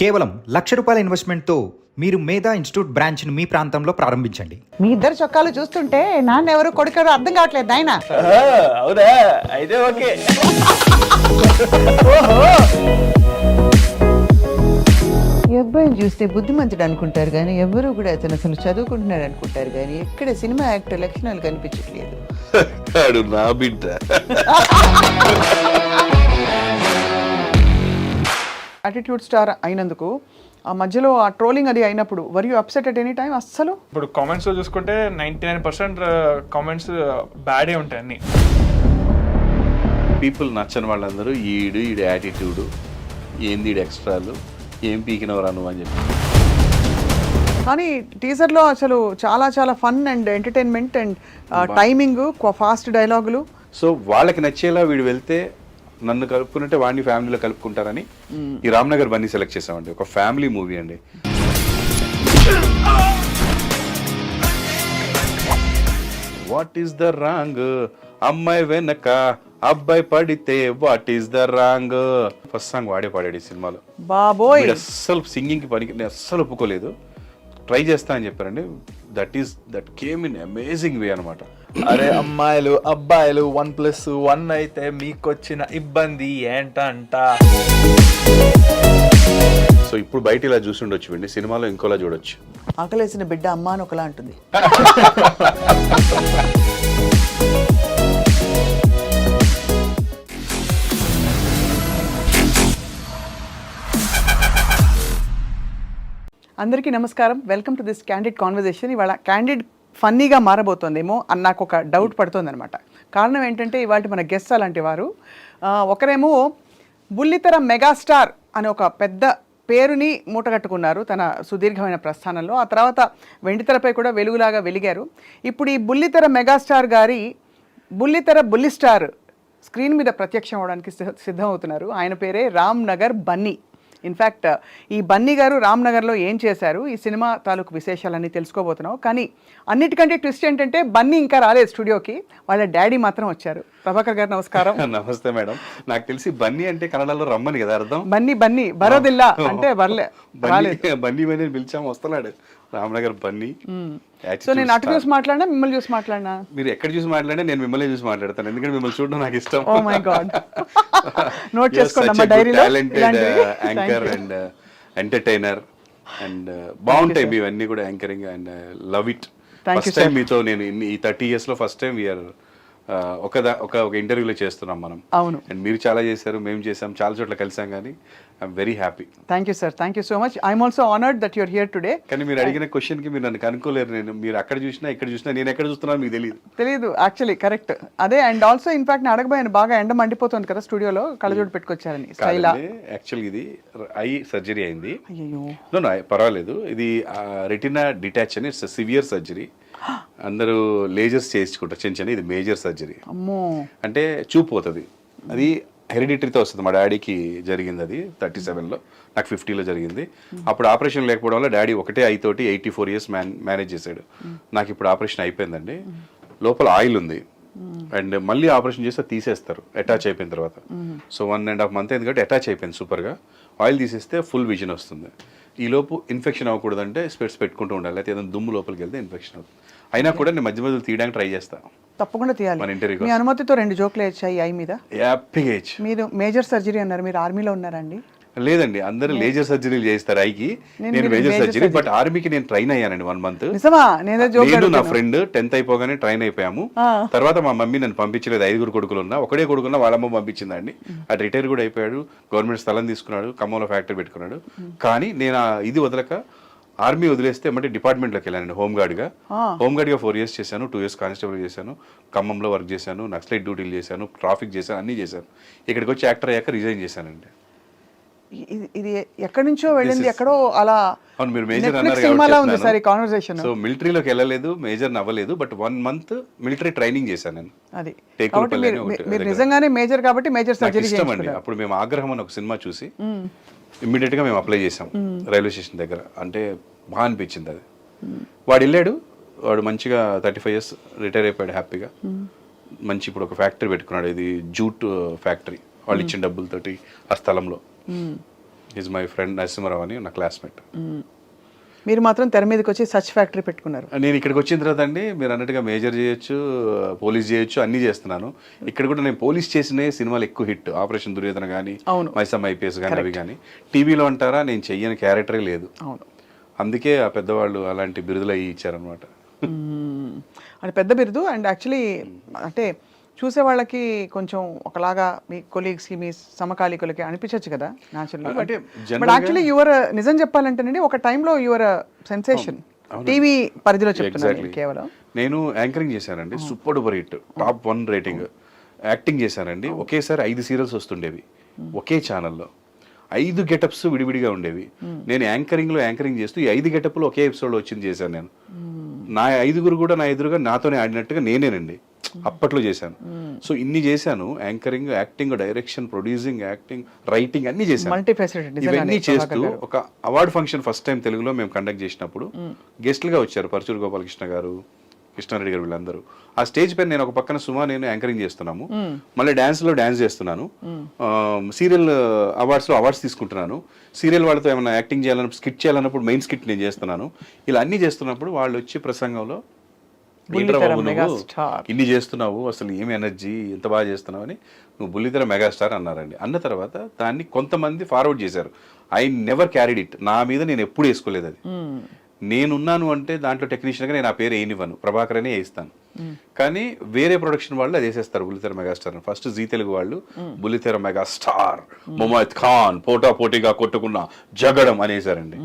కేవలం ₹1,00,000 ఇన్వెస్ట్మెంట్తో మీరు మేధా ఇన్స్టిట్యూట్ బ్రాంచ్ను మీ ప్రాంతంలో ప్రారంభించండి. మీ ఇద్దరు చొక్కాలు చూస్తుంటే నాన్న ఎవరు కొడుకారు అర్థం కావట్లేదు నాయన. అవునా, అయితే ఓకే. ఈ అబ్బాయిని చూస్తే బుద్ధిమంతుడు అనుకుంటారు కానీ ఎవరు కూడా అతను అసలు చదువుకుంటున్నాడు అనుకుంటారు కానీ ఎక్కడ సినిమా యాక్టర్ లక్షణాలు కనిపించట్లేదు. నా బిడ్డ యాటిట్యూడ్ స్టార్ అయినందుకు ఆ మధ్యలో ఆ ట్రోలింగ్ అది అయినప్పుడు were you upset at any time? అస్సలు ఇప్పుడు కామెంట్స్ లో చూసుకుంటే 99% కామెంట్స్ బ్యాడే ఉంటాయి అన్ని. పీపుల్ నచ్చని వాళ్ళందరూ ఈడు యాటిట్యూడ్ ఏంది ఈడు ఎక్స్ట్రాలు ఏం పీకినవరా నువ్వు అని చెప్పి. కానీ టీజర్లో అసలు చాలా చాలా fun and entertainment and timing, fast డైలాగులు. సో వాళ్ళకి నచ్చేలా వీడు వెళ్తే నన్ను కలుపుకున్నట్టే వాడిని ఫ్యామిలీలో కలుపుకుంటారని ఈ రామ్నగర్ బన్నీ సెలెక్ట్ చేసామండి. ఒక ఫ్యామిలీ మూవీ అండి. వాట్ ఈస్ ద రాంగ్ అమ్మాయి వెనక అబ్బాయి పడితే what is the wrong first song వాడే పాడాడు ఈ సినిమాలో. బాబోయ్, అస్సలు సింగింగ్ కి పనికి నేను అస్సలు ఒప్పుకోలేదు. ట్రై చేస్తా అని చెప్పారండి. That came in amazing way అనమాట. అరే అమ్మాయిలు అబ్బాయిలు 1+1 అయితే మీకొచ్చిన ఇబ్బంది ఏంటంట. సో ఇప్పుడు బయట ఇలా చూసి ఉండొచ్చు అండి, సినిమాలో ఇంకోలా చూడొచ్చు. ఆకలేసిన బిడ్డ అమ్మ అని ఒకలా అంటుంది. అందరికీ నమస్కారం, welcome to this candid conversation. ఇవాళ క్యాండిడ్ ఫన్నీగా మారబోతోందేమో అని నాకు ఒక డౌట్ పడుతుంది అనమాట. కారణం ఏంటంటే ఇవాళ మన గెస్ట్ అలాంటి వారు. ఒకరేమో బుల్లితెర మెగాస్టార్ అనే ఒక పెద్ద పేరుని మూటగట్టుకున్నారు తన సుదీర్ఘమైన ప్రస్థానంలో. ఆ తర్వాత వెండితెరపై కూడా వెలుగులాగా వెలిగారు. ఇప్పుడు ఈ బుల్లితెర మెగాస్టార్ గారి బుల్లితెర బుల్లిస్టార్ స్క్రీన్ మీద ప్రత్యక్షం అవడానికి సిద్ధం అవుతున్నారు. ఆయన పేరే రామ్నగర్ బన్నీ. ఇన్ఫ్యాక్ట్ ఈ బన్నీ గారు రామ్నగర్లో ఏం చేశారు, ఈ సినిమా తాలూకు విశేషాలన్నీ తెలుసుకోబోతున్నాం. కానీ అన్నిటికంటే ట్విస్ట్ ఏంటంటే బన్నీ ఇంకా రాలేదు స్టూడియోకి, వాళ్ళ డాడీ మాత్రం వచ్చారు. ప్రభాకర్ గారు నమస్కారం. నమస్తే మేడం. నాకు తెలిసి బన్నీ అంటే కన్నడలో రమ్మని కదా అర్థం. బన్నీ బరోదిల్లా అంటే బర్లే బన్నీ బన్నీ పిలిచాము, వస్తున్నాడు రామ్నగర్ బన్నీ. సో నేను అటు చూసి మాట్లాడినా మిమ్మల్ని చూసి మాట్లాడినా? మీరు ఎక్కడ చూసి మాట్లాడినా నేను మిమ్మల్ని చూసి మాట్లాడతాను, ఎందుకంటే మిమ్మల్ని చూడడం నాకు ఇష్టం. ఓ మై గాడ్, నోట్ చేసుకోండి అమ్మా డైరీలో. యాంకర్ అండ్ ఎంటర్టైనర్ అండ్ బాగుంటాయి మీవన్నీ కూడా, anchoring and love it. First time మీతో నేను ఈ 30 years లో ఫస్ట్ టైం వీఆర్ ఒక ఇంటర్వ్యూలో చేస్తున్నాం మనం. అవును, అండ్ మీరు చాలా చేశారు, మేము చేసాం, చాలా చోట్ల కలిసాం. కానీ I'm very happy. Thank you sir, thank you so much. I'm also honoured that you're here today. కానీ మీరు అడిగిన క్వశ్చన్ కి మీరు నన్ను కనుక్కోలేరు. నేను మీరు అక్కడ చూసినా ఇక్కడ చూసినా నేను ఎక్కడ చూస్తున్నాను మీకు తెలియదు యాక్చువల్లీ. కరెక్ట్ అదే. అండ్ ఆల్సో ఇన్ఫాక్ట్ నేను అడగబోయాను, బాగా ఎండ మండిపోతుంది కదా స్టూడియోలో, కళ్ళజోడు పెట్టుకొచ్చారని. యాక్చువల్గా ఇది ఐ సర్జరీ అయింది. అయ్యో పర్వాలేదు. ఇది రెటినా డిటాచ్ అని, ఇట్స్ సివియర్ సర్జరీ. అందరూ లేజర్స్ చేయించుకుంటారు చిన్న. ఇది మేజర్ సర్జరీ. అమ్మో, అంటే చూపు పోతుంది. అది హెరిడిటరీతో వస్తుంది. మా డాడీకి జరిగింది అది 37లో, నాకు 50లో జరిగింది. అప్పుడు ఆపరేషన్ లేకపోవడం వల్ల డాడీ ఒకటే ఐ తోటి 84 years మేనేజ్ చేశాడు. నాకు ఇప్పుడు ఆపరేషన్ అయిపోయిందండి. లోపల ఆయిల్ ఉంది అండ్ మళ్ళీ ఆపరేషన్ చేస్తే తీసేస్తారు అటాచ్ అయిపోయిన తర్వాత. సో 1.5 month అయింది కాబట్టి అటాచ్ అయిపోయింది సూపర్గా. ఆయిల్ తీసేస్తే ఫుల్ విజన్ వస్తుంది. ఈ లోపు ఇన్ఫెక్షన్ అవ్వకూడదంటే స్పెట్స్ పెట్టుకుంటూ ఉండాలి, అయితే ఏదైనా దుమ్ము లోపలికి వెళ్తే ఇన్ఫెక్షన్ అవుతుంది. అయినా కూడా నేను మధ్య మధ్యలో తీయడానికి ట్రై చేస్తాను. తప్పకుండా తీయాలి. మన ఇంటర్వ్యూ మీ అనుమతితో 2 జోకులు వేసాయి ఐ మీద. హ్యాపీగా. మీరు మేజర్ సర్జరీ అన్నారు, మీరు ఆర్మీలో ఉన్నారండి? లేదండి, అందరూ లేజర్ సర్జరీలు చేస్తారు ఐకి. నేను మేజర్ సర్జరీ, బట్ ఆర్మీకి నేను ట్రైన్ అయ్యానండి 1 month. నిజమా? నేను నా ఫ్రెండ్ 10th అయిపోగానే ట్రైన్ అయిపోయాము. తర్వాత మా మమ్మీ నన్ను పంపించలేదు. 5 కొడుకులు ఉన్నా, ఒకడే కొడుకున్నా వాళ్ళమ్మ పంపించిందండి. అటు రిటైర్ కూడా అయిపోయాడు, గవర్నమెంట్ స్థలం తీసుకున్నాడు, ఖమ్మంలో ఫ్యాక్టరీ పెట్టుకున్నాడు. కానీ నేను ఇది వదలక ఆర్మీ వదిలేస్తే అంటే డిపార్ట్మెంట్లోకి వెళ్ళానండి హోంగార్డ్గా. 4 years చేశాను, 2 years కానిస్టేబుల్ చేశాను, ఖమ్మంలో వర్క్ చేశాను, నక్సలైట్ డ్యూటీలు చేశాను, ట్రాఫిక్ చేశాను, అన్నీ చేశాను. ఇక్కడికి వచ్చి యాక్టర్ అయ్యాక రిజైన్ చేశానండి. ఇది ఎక్కడి నుంచో వెళ్ళింది, ఎక్కడో అలా. అవును, మీరు మేజర్ కాన్వర్సేషన్. సో మిలిటరీలోకి వెళ్ళలేదు, మేజర్ అవ్వలేదు, బట్ 1 month మిలిటరీ ట్రైనింగ్ చేశాను నేను. అది మీరు నిజంగానే మేజర్ కాబట్టి మేజర్ సర్జరీ ఇష్టం అండి. అప్పుడు మేము ఆగ్రహం అని ఒక సినిమా చూసి ఇమ్మీడియట్ గా మేము అప్లై చేసాం రైల్వే స్టేషన్ దగ్గర. అంటే బాగా అనిపించింది అది. వాడు వెళ్ళాడు, వాడు మంచిగా 35 years రిటైర్ అయిపోయాడు హ్యాపీగా. మంచి ఇప్పుడు ఒక ఫ్యాక్టరీ పెట్టుకున్నాడు, ఇది జూట్ ఫ్యాక్టరీ. వాళ్ళు ఇచ్చిన డబ్బులతోటి ఆ స్థలంలో ఈజ్ మై ఫ్రెండ్ నరసింహరావు అని నా క్లాస్మేట్. మీరు మాత్రం తెర మీదకి వచ్చి సచ్ ఫ్యాక్టరీ పెట్టుకున్నారు. నేను ఇక్కడికి వచ్చిన తర్వాత అండి మీరు అన్నట్టుగా మేజర్ చేయొచ్చు, పోలీస్ చేయొచ్చు, అన్నీ చేస్తున్నాను. ఇక్కడ కూడా నేను పోలీస్ చేసిన సినిమాలు ఎక్కువ హిట్. ఆపరేషన్ దుర్యోధన కానీ, మైసమ్మ ఐపీఎస్ కానీ, అవి కానీ. టీవీలో అంటారా నేను చెయ్యని క్యారెక్టరే లేదు. అందుకే ఆ పెద్దవాళ్ళు అలాంటి బిరుదులు అయ్యి ఇచ్చారనమాట. అది పెద్ద బిరుదు. అండ్ యాక్చువల్లీ అంటే చూసే వాళ్ళకి కొంచెం ఒకలాగా మీ కొలీగ్స్కి మీ సమకాలీకులకి అనిపించవచ్చు కదా న్యాచురల్లీ. బట్ యాక్చువల్లీ యువర్ నిజం చెప్పాలంటేనండి ఒక టైంలో యువర్ సెన్సేషన్ టీవీ పరిధిలో చెప్తున్నాను. కేవలం నేను యాంకరింగ్ చేశానండి, super duper hit, top 1 rating. Acting చేశానండి, ఒకేసారి 5 సీరియల్స్ వస్తుండేవి ఒకే ఛానల్లో. 5 గెటప్స్ విడివిడిగా ఉండేవి. నేను యాంకరింగ్ చేస్తూ ఈ 5 గెటప్లు ఒకే ఎపిసోడ్లో వచ్చింది చేశాను నేను. నా 5గురు కూడా నా ఎదురుగా నాతోనే ఆడినట్టుగా నేనేనండి అప్పట్లో చేశాను. సో ఇన్ని చేశాను, anchoring, acting, direction, producing, acting, writing అన్ని చేశాను. ఇవన్నీ చేస్తూ ఒక అవార్డు ఫంక్షన్ ఫస్ట్ టైం తెలుగులో మేము కండక్ట్ చేసినప్పుడు గెస్ట్లుగా వచ్చారు పరచూరు గోపాలకృష్ణ గారు, కృష్ణారెడ్డి గారు, వీళ్ళందరూ. ఆ స్టేజ్ పైన నేను ఒక పక్కన సుమా నేను యాంకరింగ్ చేస్తున్నాము, మళ్ళీ డాన్స్ చేస్తున్నాను, సీరియల్ అవార్డ్స్లో అవార్డ్స్ తీసుకుంటున్నాను, సీరియల్ వాళ్ళతో ఏమైనా యాక్టింగ్ చేయాలన్నప్పుడు స్కిట్ చేయాలన్నప్పుడు మెయిన్ స్కిట్ నేను చేస్తున్నాను. ఇలా అన్ని చేస్తున్నప్పుడు వాళ్ళు వచ్చి ప్రసంగంలో ఇన్ని చేస్తున్నావు, అసలు ఏమి ఎనర్జీ, ఎంత బాగా చేస్తున్నావు అని, నువ్వు బుల్లితెర మెగాస్టార్ అన్నారండి. అన్న తర్వాత దాన్ని కొంతమంది ఫార్వర్డ్ చేశారు. I never carried it. నా మీద నేను ఎప్పుడు వేసుకోలేదు అది. నేనున్నాను అంటే దాంట్లో టెక్నీషియన్గా నేను ఆ పేరు వేయనివ్వను, ప్రభాకర్ అనే వేయిస్తాను. కానీ వేరే ప్రొడక్షన్ వాళ్ళు అది వేసేస్తారు బుల్లితెర మెగాస్టార్ అని. ఫస్ట్ జీ తెలుగు వాళ్ళు బుల్లితెర మెగాస్టార్ ముమైత్ ఖాన్ పోటాపోటీగా కొట్టుకున్న జగడం అనేసారండి.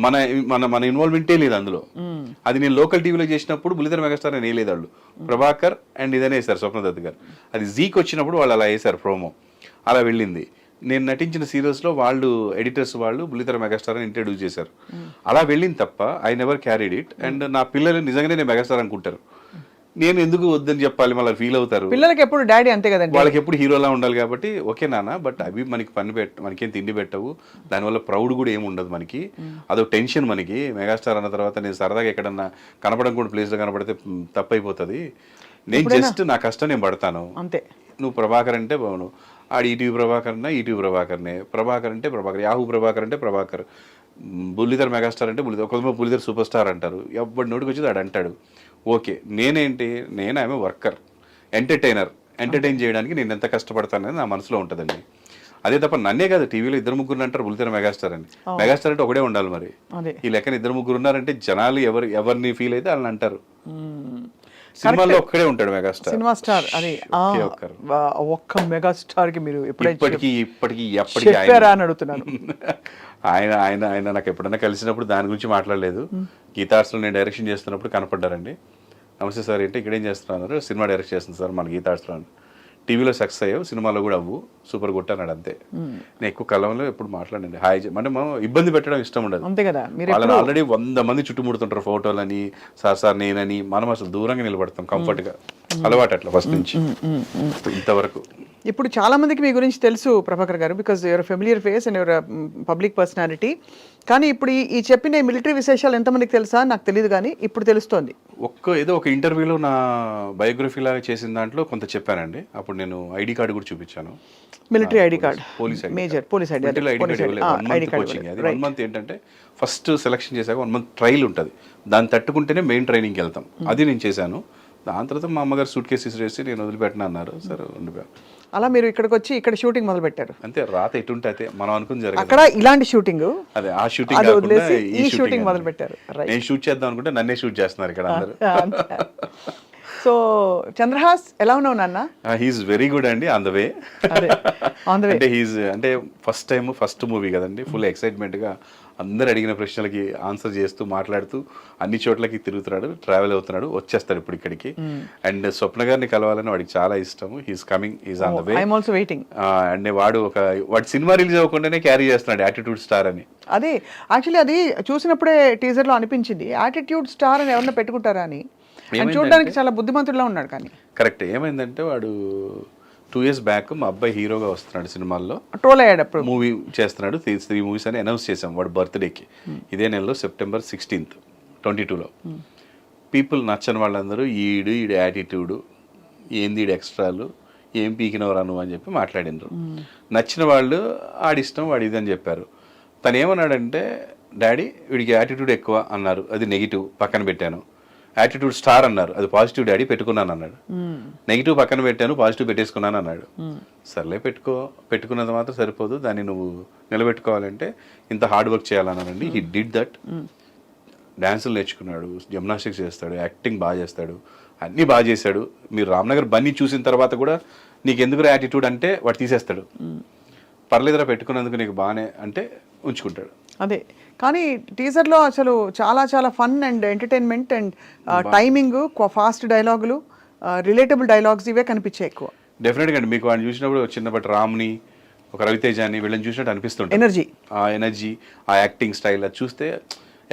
మన మన మన ఇన్వాల్వ్మెంటే లేదు అందులో. అది నేను లోకల్ టీవీలో చేసినప్పుడు బుల్లితెర మెగాస్టార్ అని వేయలేదు వాళ్ళు, ప్రభాకర్ అండ్ ఇదనే వేశారు స్వప్నదత్ గారు. అది జీకి వచ్చినప్పుడు వాళ్ళు అలా వేశారు ప్రోమో, అలా వెళ్ళింది. నేను నటించిన సీరియల్స్లో వాళ్ళు ఎడిటర్స్ వాళ్ళు బుల్లితెర మెగాస్టార్ అని ఇంట్రడ్యూస్ చేశారు. అలా వెళ్ళింది తప్ప I never carried it. And నా పిల్లలు నిజంగానే నేను మెగాస్టార్ అనుకుంటారు. నేను ఎందుకు వద్దని చెప్పాలి, మళ్ళీ ఫీల్ అవుతారు. పిల్లలకి ఎప్పుడు డాడీ అంతే కదండి, వాళ్ళకి ఎప్పుడు హీరోలా ఉండాలి కాబట్టి ఓకే నాన్న, బట్ అవి మనకి మనకేం తిండి పెట్టవు, దానివల్ల ప్రౌడ్ కూడా ఏమి ఉండదు మనకి, అదో టెన్షన్ మనకి. మెగాస్టార్ అన్న తర్వాత నేను సరదాగా ఎక్కడన్నా కనపడం కూడా ప్లేస్లో కనపడితే తప్పైపోతుంది. నేను జస్ట్ నా కష్టం నేను పడతాను అంతే. నువ్వు ప్రభాకర్ అంటే బాగును, ఆడు ఈటీవీ ప్రభాకర్ అన్నా ఈటీవీ ప్రభాకర్నే, ప్రభాకర్ అంటే ప్రభాకర్, యాహూ ప్రభాకర్ అంటే ప్రభాకర్, బుల్లితెర మెగాస్టార్ అంటే బుల్లితెర, కొంతమంది బుల్లితెర సూపర్ స్టార్ అంటారు. ఎవరి నోటికి వచ్చేది ఆడు అంటాడు. ఓకే, నేనేంటి, నేను ఆమె వర్కర్, ఎంటర్టైన్ చేయడానికి నేను ఎంత కష్టపడతానని నా మనసులో ఉంటుందండి. అదే తప్ప నన్నే కాదు, టీవీలో 2-3 అంటారు బుల్లితెర మెగాస్టార్ అని. మెగాస్టార్ అంటే ఒకటే ఉండాలి మరి. ఈ లెక్కన 2-3 ఉన్నారంటే జనాలు ఎవరిని ఫీల్ అయితే వాళ్ళని అంటారు. సినిమాలో ఒక్కడే ఉంటాడు మెగాస్టార్, సినిమా స్టార్. అది ఒక్క మెగాస్టార్ కి మీరు ఇప్పటికీ అని అడుగుతున్నాను. ఆయన ఆయన ఆయన నాకు ఎప్పుడైనా కలిసినప్పుడు దాని గురించి మాట్లాడలేదు. గీతార్ట్స్లో నేను డైరెక్షన్ చేస్తున్నప్పుడు కనపడ్డారండి. నమస్తే సార్, ఏంటి ఇక్కడేం చేస్తున్నారు? సినిమా డైరెక్ట్ చేస్తుంది సార్ మన గీతార్ట్స్లో. టీవీలో సక్సెస్ అయ్యావు, సినిమాలో కూడా అవ్వు, సూపర్ కొట్టన్నాడు అంతే. నేను ఎక్కువ కలంలో ఎప్పుడు మాట్లాడండి, హాయ్ అంటే మనం ఇబ్బంది పెట్టడం ఇష్టం ఉండదు. అంతే కదా, వాళ్ళని ఆల్రెడీ 100 మంది చుట్టుముడుతుంటారు ఫోటోలని, సార్ నేనని. మనం అసలు దూరంగా నిలబడతాం కంఫర్ట్గా, అలవాటు అట్లా ఫస్ట్ నుంచి ఇంతవరకు. ఇప్పుడు చాలా మందికి మీ గురించి తెలుసు ప్రభాకర్ గారు, because your familiar face and your public personality. కానీ ఇప్పుడు ఈ చెప్పిన మిలిటరీ విశేషాలు ఎంతమందికి తెలుసా నాకు తెలియదు, కానీ ఇప్పుడు తెలుస్తోంది. ఏదో ఒక ఇంటర్వ్యూలో నా బయోగ్రఫీ లాగా చేసిన దాంట్లో కొంత చెప్పానండి. అప్పుడు నేను ఐడి కార్డు కూడా చూపించాను, military ID card, police major police ID coaching. అది 1 మంత్ ఏంటంటే ఫస్ట్ సెలక్షన్ చేశాక 1 మంత్ ట్రైల్ ఉంటుంది, దాన్ని తట్టుకుంటేనే మెయిన్ ట్రైనింగ్కి వెళ్తాం. అది నేను చేశాను. దాని తర్వాత మా అమ్మగారు సూట్ కేసు వేసి నేను వదిలిపెట్టిన అన్నారు. సరే ఉండిపోయాను. అలా మీరు ఇక్కడికి వచ్చి ఇక్కడ షూటింగ్ మొదలు పెట్టారు అంతే. రాత ఎటుంటే అయితే మనం అనుకుని జరగదు అక్కడ ఇలాంటి షూటింగ్. అదే ఆ షూటింగ్ ఈ షూటింగ్ మొదలు పెట్టారు. నేను షూట్ చేద్దాం అనుకుంటే నన్నే షూట్ చేస్తున్నారు ఇక్కడ అందరూ. సో చంద్రహాస్ ఎలా ఉన్నావు నాన్న? హీఈస్ వెరీ గుడ్ అండి, ఆన్ ద వే. అంటే అంటే ఫస్ట్ మూవీ కదండి, ఫుల్ ఎక్సైట్మెంట్ గా అందరు అడిగిన ప్రశ్నలకి ఆన్సర్ చేస్తూ మాట్లాడుతూ అన్ని చోట్లకి తిరుగుతున్నాడు, ట్రావెల్ అవుతున్నాడు, వచ్చేస్తాడు ఇప్పుడు ఇక్కడికి. అండ్ స్వప్న గారిని కలవాలని వాడికి చాలా ఇష్టం. He's coming, he's on the way. I'm also waiting. And వాడు సినిమా రిలీజ్ అవ్వకుండానే క్యారీ చేస్తున్నాడు యాటిట్యూడ్ స్టార్ అని. అదే యాక్చువల్లీ అది చూసినప్పుడే టీజర్ లో అనిపించింది, యాటిట్యూడ్ స్టార్ అని ఎవరన్నా పెట్టుకుంటారా అని. చూడడానికి చాలా బుద్ధిమంతుడిలా ఉన్నాడు. కానీ కరెక్ట్ ఏమైందంటే వాడు 2 years బ్యాక్ మా అబ్బాయి హీరోగా వస్తున్నాడు సినిమాల్లో, ట్రోల్ అయ్యాడు. అప్పుడు మూవీ చేస్తున్నాడు, 3 movies అని అనౌన్స్ చేసాం వాడు బర్త్డేకి. ఇదే నెలలో September 16th 2022లో. పీపుల్ నచ్చని వాళ్ళందరూ ఈడు యాటిట్యూడు ఏంది, ఈడు ఎక్స్ట్రాలు, ఏం పీకినవరా నువ్వు అని చెప్పి మాట్లాడినారు. నచ్చిన వాళ్ళు ఆడిష్టం వాడు ఇది అని చెప్పారు. తను ఏమన్నాడంటే, డాడీ వీడికి యాటిట్యూడ్ ఎక్కువ అన్నారు, అది నెగిటివ్, పక్కన పెట్టాను. యాటిట్యూడ్ స్టార్ అన్నారు, అది పాజిటివ్ డాడీ, పెట్టుకున్నాను అన్నాడు. నెగిటివ్ పక్కన పెట్టాను, పాజిటివ్ పెట్టేసుకున్నాను అన్నాడు. సర్లే పెట్టుకున్నది మాత్రం సరిపోదు, దాన్ని నువ్వు నిలబెట్టుకోవాలంటే ఇంత హార్డ్ వర్క్ చేయాలన్నానండి. He did that. డ్యాన్సులు నేర్చుకున్నాడు, జిమ్నాస్టిక్స్ చేస్తాడు, యాక్టింగ్ బాగా చేస్తాడు, అన్నీ బాగా చేశాడు. మీరు రామ్నగర్ బన్నీ చూసిన తర్వాత కూడా నీకు ఎందుకు యాటిట్యూడ్ అంటే వాడు తీసేస్తాడు. పర్లేదురా పెట్టుకున్నందుకు నీకు బాగానే అంటే ఉంచుకుంటాడు. అదే, కానీ టీజర్లో అసలు చాలా చాలా fun and entertainment and timing, fast డైలాగులు, రిలేటబుల్ డైలాగ్స్ ఇవే కనిపించాయి ఎక్కువ. డెఫినెట్గా అండి, మీకు వాడిని చూసినప్పుడు చిన్నప్పటి రామ్ని, ఒక రవితేజాని వీళ్ళని చూసినట్టు అనిపిస్తుంటుంది. ఎనర్జీ, ఆ యాక్టింగ్ స్టైల్ అది చూస్తే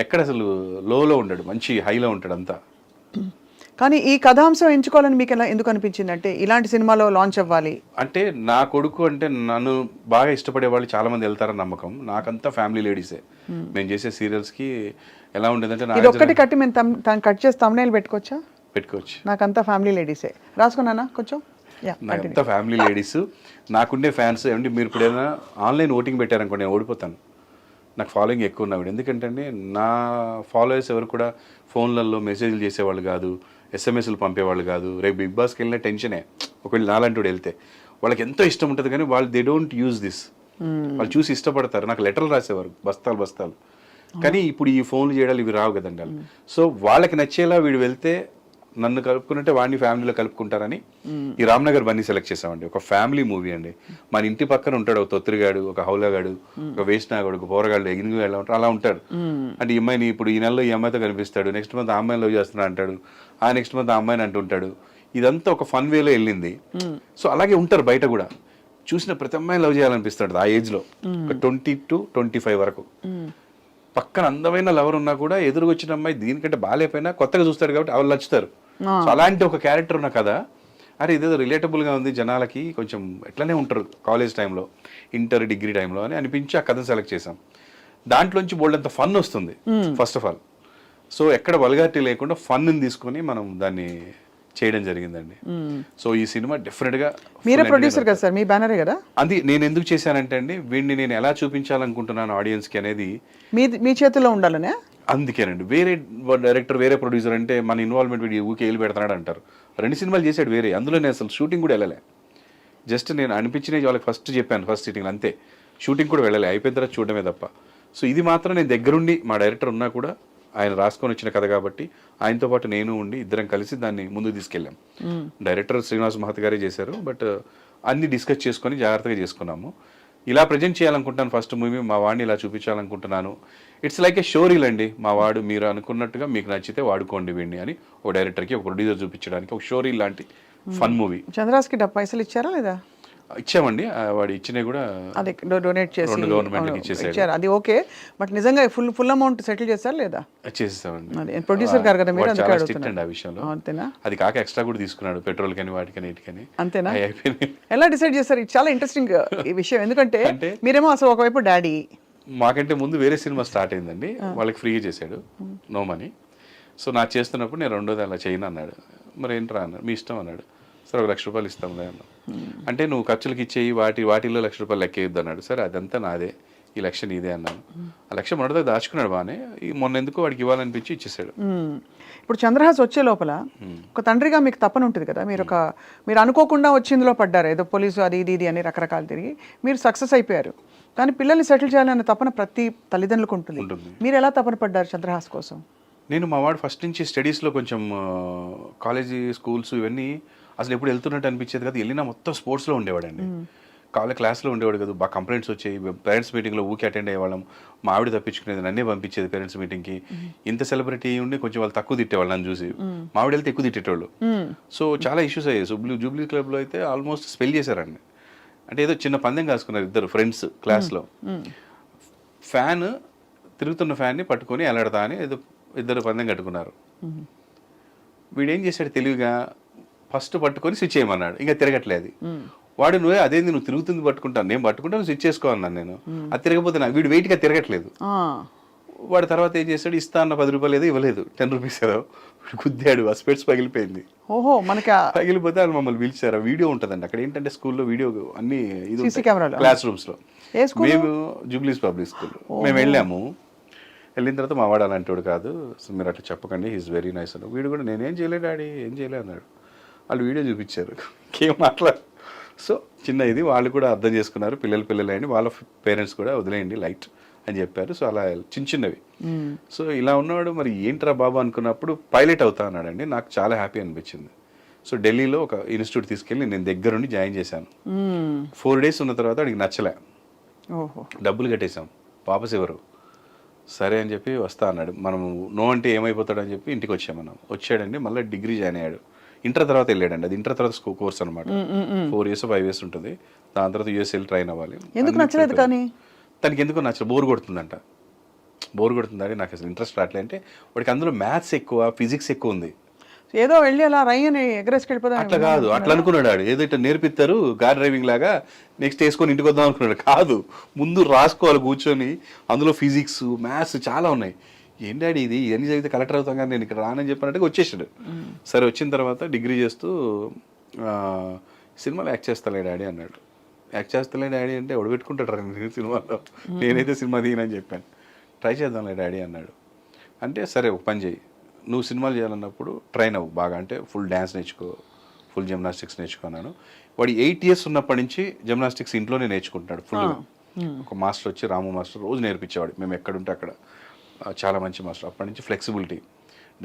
ఎక్కడ అసలు లోలో ఉంటాడు, మంచి హైలో ఉంటాడు అంతా. కానీ ఈ కథాంశం ఎంచుకోవాలని మీకు ఎందుకు అనిపించింది? అంటే ఇలాంటి సినిమాలో లాంచ్ అవ్వాలి అంటే, నా కొడుకు అంటే నన్ను బాగా ఇష్టపడే వాళ్ళు చాలా మంది వెళ్తారని నమ్మకం. నాకంతా ఫ్యామిలీ లేడీసే. మేము చేసే సీరియల్స్ కి ఎలా ఉండేదంటే, ఇది ఒక్కటి కట్టి మేము కట్ చేసి thumbnail పెట్టుకోవచ్చు. నాకంతా ఫ్యామిలీ లేడీసే. రాసుకున్నానా కొంచెం? నాకంతా ఫ్యామిలీ లేడీస్. నాకుండే ఫ్యాన్స్ ఏమంటే, మీరు ఇప్పుడు ఏదైనా ఆన్లైన్ ఓటింగ్ పెట్టారనుకో నేను ఓడిపోతాను. నాకు ఫాలోయింగ్ ఎక్కువ ఉన్నవాడు. ఎందుకంటే నా ఫాలోయర్స్ ఎవరు కూడా ఫోన్లలో మెసేజ్లు చేసేవాళ్ళు కాదు, ఎస్ఎంఎస్లు పంపేవాళ్ళు కాదు. రేపు బిగ్ బాస్కి వెళ్ళిన టెన్షనే, ఒకవేళ నాలంటూ వెళ్తే. వాళ్ళకి ఎంతో ఇష్టం ఉంటుంది, కానీ వాళ్ళు దే డోంట్ యూజ్ దిస్. వాళ్ళు చూసి ఇష్టపడతారు. నాకు లెటర్లు రాసేవారు బస్తాలు. కానీ ఇప్పుడు ఈ ఫోన్లు చేయడాలు ఇవి రావు కదండి. సో వాళ్ళకి నచ్చేలా వీడు వెళ్తే నన్ను కలుపుకున్నట్టే వాడిని ఫ్యామిలీలో కలుపుకుంటారని ఈ రామ్నగర్ బన్నీ సెలెక్ట్ చేసామండి. ఒక ఫ్యామిలీ మూవీ అండి. మన ఇంటి పక్కన ఉంటాడు ఒక తొత్తిరిగాడు, ఒక హౌలగాడు, ఒక వేసినాగాడు, ఒక పోరగాడు, ఎగిరిగి ఎలా ఉంటారు అలా ఉంటాడు. అంటే ఈ అమ్మాయిని ఇప్పుడు ఈ నెలలో ఈ అమ్మాయితో కనిపిస్తాడు, నెక్స్ట్ మంత్ ఆ అమ్మాయిని లవ్ చేస్తున్నా అంటాడు, ఆ నెక్స్ట్ మంత్ ఆ అమ్మాయిని అంటుంటాడు. ఇదంతా ఒక ఫన్ వేలో వెళ్ళింది. సో అలాగే ఉంటారు బయట కూడా. చూసిన ప్రతి అమ్మాయిని లవ్ చేయాలనిపిస్తాడు ఆ ఏజ్ లో, ఒక 20 to 25 వరకు. పక్కన అందమైన లవర్ ఉన్నా కూడా ఎదురుకొచ్చిన అమ్మాయి దీనికంటే బాగాలేపోయినా కొత్తగా చూస్తాడు కాబట్టి వాళ్ళు నచ్చుతారు. సో అలాంటి ఒక క్యారెక్టర్ ఉన్న కదా, అరే ఇదేదో రిలేటబుల్గా ఉంది, జనాలకి కొంచెం ఎట్లనే ఉంటారు కాలేజ్ టైంలో, ఇంటర్ డిగ్రీ టైంలో అని అనిపించి ఆ కథను సెలెక్ట్ చేసాం. దాంట్లోంచి బోల్డ్ అంత ఫన్ వస్తుంది ఫస్ట్ ఆఫ్ ఆల్. సో ఎక్కడ వల్గారిటీ లేకుండా ఫన్ని తీసుకొని మనం దాన్ని చేయడం జరిగిందండి. సో ఈ సినిమా డెఫినెట్ గా మీరే ప్రొడ్యూసర్ కదా సార్, మీ బ్యానరే కదా. అది నేను ఎందుకు చేశానంటే అండి, వీడిని నేను ఎలా చూపించాలనుకుంటున్నాను ఆడియన్స్ కి అనేది మీ చేతిలో ఉండాలనే. అందుకేనండి, వేరే డైరెక్టర్ వేరే ప్రొడ్యూసర్ అంటే మన ఇన్వాల్వ్మెంట్ వీడి ఊకే వెళ్ళి పెడతాడు అంటారు. 2 సినిమాలు చేశాడు వేరే, అందులో నేను అసలు షూటింగ్ కూడా వెళ్ళలే. జస్ట్ నేను అనిపించినవి వాళ్ళకి ఫస్ట్ చెప్పాను, ఫస్ట్ సిట్టింగ్ అంతే. షూటింగ్ కూడా వెళ్ళలే, అయిపోయిన తర్వాత చూడడమే తప్ప. సో ఇది మాత్రం నేను దగ్గరుండి, మా డైరెక్టర్ ఉన్నా కూడా ఆయన రాసుకొని వచ్చిన కథ కాబట్టి ఆయనతో పాటు నేను ఉండి ఇద్దరం కలిసి దాన్ని ముందుకు తీసుకెళ్ళాం. డైరెక్టర్ శ్రీనివాస్ మహత్ గారే చేశారు, బట్ అన్ని డిస్కస్ చేసుకొని జాగ్రత్తగా చేసుకున్నాము. ఇలా ప్రజెంట్ చేయాలనుకుంటాను ఫస్ట్ మూవీ, మా వాడిని ఇలా చూపించాలనుకుంటున్నాను. ఇట్స్ లైక్ ఏ షోరీల్ అండి. మా వాడు మీరు అనుకున్నట్టుగా మీకు నచ్చితే వాడుకోండి వీడిని అని ఒక డైరెక్టర్కి, ఒక ప్రొడ్యూసర్ చూపించడానికి ఒక షోరీల్ లాంటి ఫన్ మూవీ. చంద్రాస్కి పైసలు ఇచ్చారా లేదా? ఇచ్చామండి, వాడు ఇచ్చినవి కూడా అదే డొనేట్ చేసి గవర్నమెంట్కి ఇచ్చేసారు. అది ఓకే, బట్ నిజంగా ఫుల్ అమౌంట్ సెటిల్ చేశారు లేదా? చేసేసామండి. ప్రొడ్యూసర్ గారు కదా మీరు, అందుకే అడుగుతున్నారు ఆ విషయంలో. అంతేనా? అది కాక ఎక్స్ట్రా కూడా తీసుకున్నాడు, పెట్రోల్ కానీ వాటికని ఇటుకని. అంతేనా? ఎలా డిసైడ్ చేస్తారు? ఇది చాలా ఇంట్రెస్టింగ్ ఈ విషయం, ఎందుకంటే మీరేమో అసలు ఒకవైపు డాడీ, మాకంటే ముందు వేరే సినిమా స్టార్ట్ అయిందండి, వాళ్ళకి ఫ్రీగా చేశాడు, నో మనీ. సో నాకు చేస్తున్నప్పుడు నేను 2వ అలా చేయను అన్నాడు. మరి ఏంట్రా అన్నాడు, మీ ఇష్టం అన్నాడు. సరే ₹1,00,000 ఇస్తాంలే అన్నాడు. అంటే నువ్వు ఖర్చులకి ఇచ్చేయి, వాటిల్లో ₹1,00,000 లెక్కేయొద్దు అన్నాడు. సరే అదంతా నాదే, ఈ లక్ష నీదే అన్నాను. ఆ లక్ష మొదట దాచుకున్నాడు బాగానే, మొన్న ఎందుకు వాడికి ఇవ్వాలనిపించి ఇచ్చేసాడు. ఇప్పుడు చంద్రహాస్ వచ్చే లోపల ఒక తండ్రిగా మీకు తప్పన ఉంటుంది కదా, మీరు అనుకోకుండా వచ్చి ఇందులో పడ్డారు, ఏదో పోలీసు అది ఇది అని రకరకాలు తిరిగి మీరు సక్సెస్ అయిపోయారు. కానీ పిల్లల్ని సెటిల్ చేయాలనే తపన ప్రతి తల్లిదండ్రులకు ఉంటుంది. మీరు ఎలా తపన పడ్డారు చంద్రహాస్ కోసం? నేను మా వాడు ఫస్ట్ నుంచి స్టడీస్లో కొంచెం కాలేజీ స్కూల్స్ ఇవన్నీ అసలు ఎప్పుడు వెళ్తున్నట్టు అనిపించేది కదా. వెళ్ళినా మొత్తం స్పోర్ట్స్లో ఉండేవాడండి. క్లాస్లో ఉండేవాడు కదా, బాగా కంప్లైంట్స్ వచ్చాయి. పేరెంట్స్ మీటింగ్లో ఊకి అటెండ్ అయ్యేవాళ్ళం. మా ఆవిడ తప్పించుకునేది, నన్నే పంపించేది పేరెంట్స్ మీటింగ్కి. ఇంత సెలబ్రిటీ ఉండి కొంచెం వాళ్ళు తక్కువ తిట్టేవాళ్ళు నన్ను చూసి. మా ఆవిడ వెళ్తే ఎక్కువ తిట్టేటోళ్ళు. సో చాలా ఇష్యూస్ అయ్యాయి. జూబ్లీ క్లబ్లో అయితే ఆల్మోస్ట్ స్పెల్ చేశారండి. అంటే ఏదో చిన్న పందెం కాసుకున్నారు ఇద్దరు ఫ్రెండ్స్ క్లాస్లో. ఫ్యాన్ తిరుగుతున్న ఫ్యాన్ని పట్టుకొని ఎలాడతా అని ఏదో ఇద్దరు పందెం కట్టుకున్నారు. వీడేం చేశాడు తెలివిగా, ఫస్ట్ పట్టుకొని స్విచ్ చేయమన్నాడు, ఇంకా తిరగట్లేదు. వాడు నువ్వే అదేంది నువ్వు తిరుగుతుంది పట్టుకుంటాను, నేను పట్టుకుంటాను స్విచ్ చేసుకో అన్నాను నేను. అది తిరగపోతే వీడు వెయిట్గా తిరగట్లేదు. వాడు తర్వాత ఏం చేశాడు, ఇస్తా అన్న 10 రూపాయలు ఏదో ఇవ్వలేదు, 10 రూపీస్ ఏదో గుద్దాడు, ఆ స్పెట్స్ పగిలిపోయింది. ఓహో, మనకి పగిలిపోతే వాళ్ళు మమ్మల్ని పిలిచారు. వీడియో ఉంటుందండి అక్కడ. ఏంటంటే స్కూల్లో వీడియో అన్ని ఇది CC కెమెరాలు క్లాస్ రూమ్స్లో. ఏ స్కూల్? మేము జూబ్లీస్ పబ్లిక్ స్కూల్. మేము వెళ్ళాము. వెళ్ళిన తర్వాత మా వాడు అలాంటివాడు కాదు, సో మీరు అట్లా చెప్పకండి, హీస్ వెరీ నైస్ అన్నాడు. వీడు కూడా నేనేం చేయలేదు డాడీ, ఏం చేయలేదు అన్నాడు. వాళ్ళు వీడియో చూపించారు, ఇంకేం మాట్లాడు. సో చిన్న ఇది వాళ్ళు కూడా అర్థం చేసుకున్నారు, పిల్లలు అయ్యండి, వాళ్ళ పేరెంట్స్ కూడా వదిలేయండి లైట్ అని చెప్పారు. సో అలా చిన్నవి. సో ఇలా ఉన్నవాడు మరి ఏంట్రా బాబు అనుకున్నప్పుడు పైలట్ అవుతా అన్నాడండి. నాకు చాలా హ్యాపీ అనిపించింది. సో ఢిల్లీలో ఒక ఇన్స్టిట్యూట్ తీసుకెళ్ళి నేను దగ్గరుండి జాయిన్ చేశాను. 4 days ఉన్న తర్వాత వాడికి నచ్చలే, డబ్బులు కట్టేశాం, వాపస్ ఎవరు, సరే అని చెప్పి వస్తా అన్నాడు. మనం నో అంటే ఏమైపోతాడని చెప్పి ఇంటికి వచ్చామన్నాం. వచ్చాడండి, మళ్ళీ డిగ్రీ జాయిన్ అయ్యాడు. ఇంటర్ తర్వాత వెళ్ళాడండి. అది ఇంటర్ తర్వాత కోర్స్ అనమాట. 4 years 5 years ఉంటుంది. దాని తర్వాత యూఎస్ఎల్ ట్రైన్ అవ్వాలి. ఎందుకు నచ్చలేదు? కానీ తనకి ఎందుకో నచ్చలేదు, బోర్ కొడుతుందంట. బోర్ కొడుతుందని నాకు అసలు ఇంట్రెస్ట్ రావట్లే. అంటే వాడికి అందులో మ్యాథ్స్ ఎక్కువ, ఫిజిక్స్ ఎక్కువ ఉంది. ఏదో వెళ్ళి అలా రయ్యని ఎగరేసుకెళ్ళిపోదా? అట్లా కాదు, అట్లా అనుకున్నాడు వాడు. ఏదో ఇట్లా నేర్పిస్తారు కార్ డ్రైవింగ్ లాగా, నెక్స్ట్ వేసుకొని ఇంటికి వద్దాం అనుకున్నాడు. కాదు, ముందు రాసుకోవాలి కూర్చొని, అందులో ఫిజిక్స్ మ్యాథ్స్ చాలా ఉన్నాయి. ఏం డాడీ ఇది, ఇవన్నీ చదివితే కలెక్టర్ అవుతాం కానీ నేను ఇక్కడ రానని చెప్పినట్టుగా వచ్చేసాడు. సరే వచ్చిన తర్వాత డిగ్రీ చేస్తూ సినిమాలో యాక్ట్ చేస్తాలే డాడీ అన్నాడు. యాక్ట్ చేస్తలే డాడీ అంటే ఎవడు పెట్టుకుంటాడు నేను సినిమాలో, నేనైతే సినిమా దిగనని చెప్పాను. ట్రై చేద్దాంలే డాడీ అన్నాడు. అంటే సరే ఒక పని చేయి, నువ్వు సినిమాలు చేయాలన్నప్పుడు ట్రైన్ అవ్వు బాగా, అంటే ఫుల్ డ్యాన్స్ నేర్చుకో, ఫుల్ జిమ్నాస్టిక్స్ నేర్చుకున్నాను. వాడు 8 years ఉన్నప్పటి నుంచి జిమ్నాస్టిక్స్ ఇంట్లోనే నేర్చుకుంటున్నాడు ఫుల్గా. ఒక మాస్టర్ వచ్చి, రాము మాస్టర్, రోజు నేర్పించేవాడు. మేము ఎక్కడుంటే అక్కడ, చాలా మంచి మాస్టర్. అప్పటి నుంచి ఫ్లెక్సిబిలిటీ,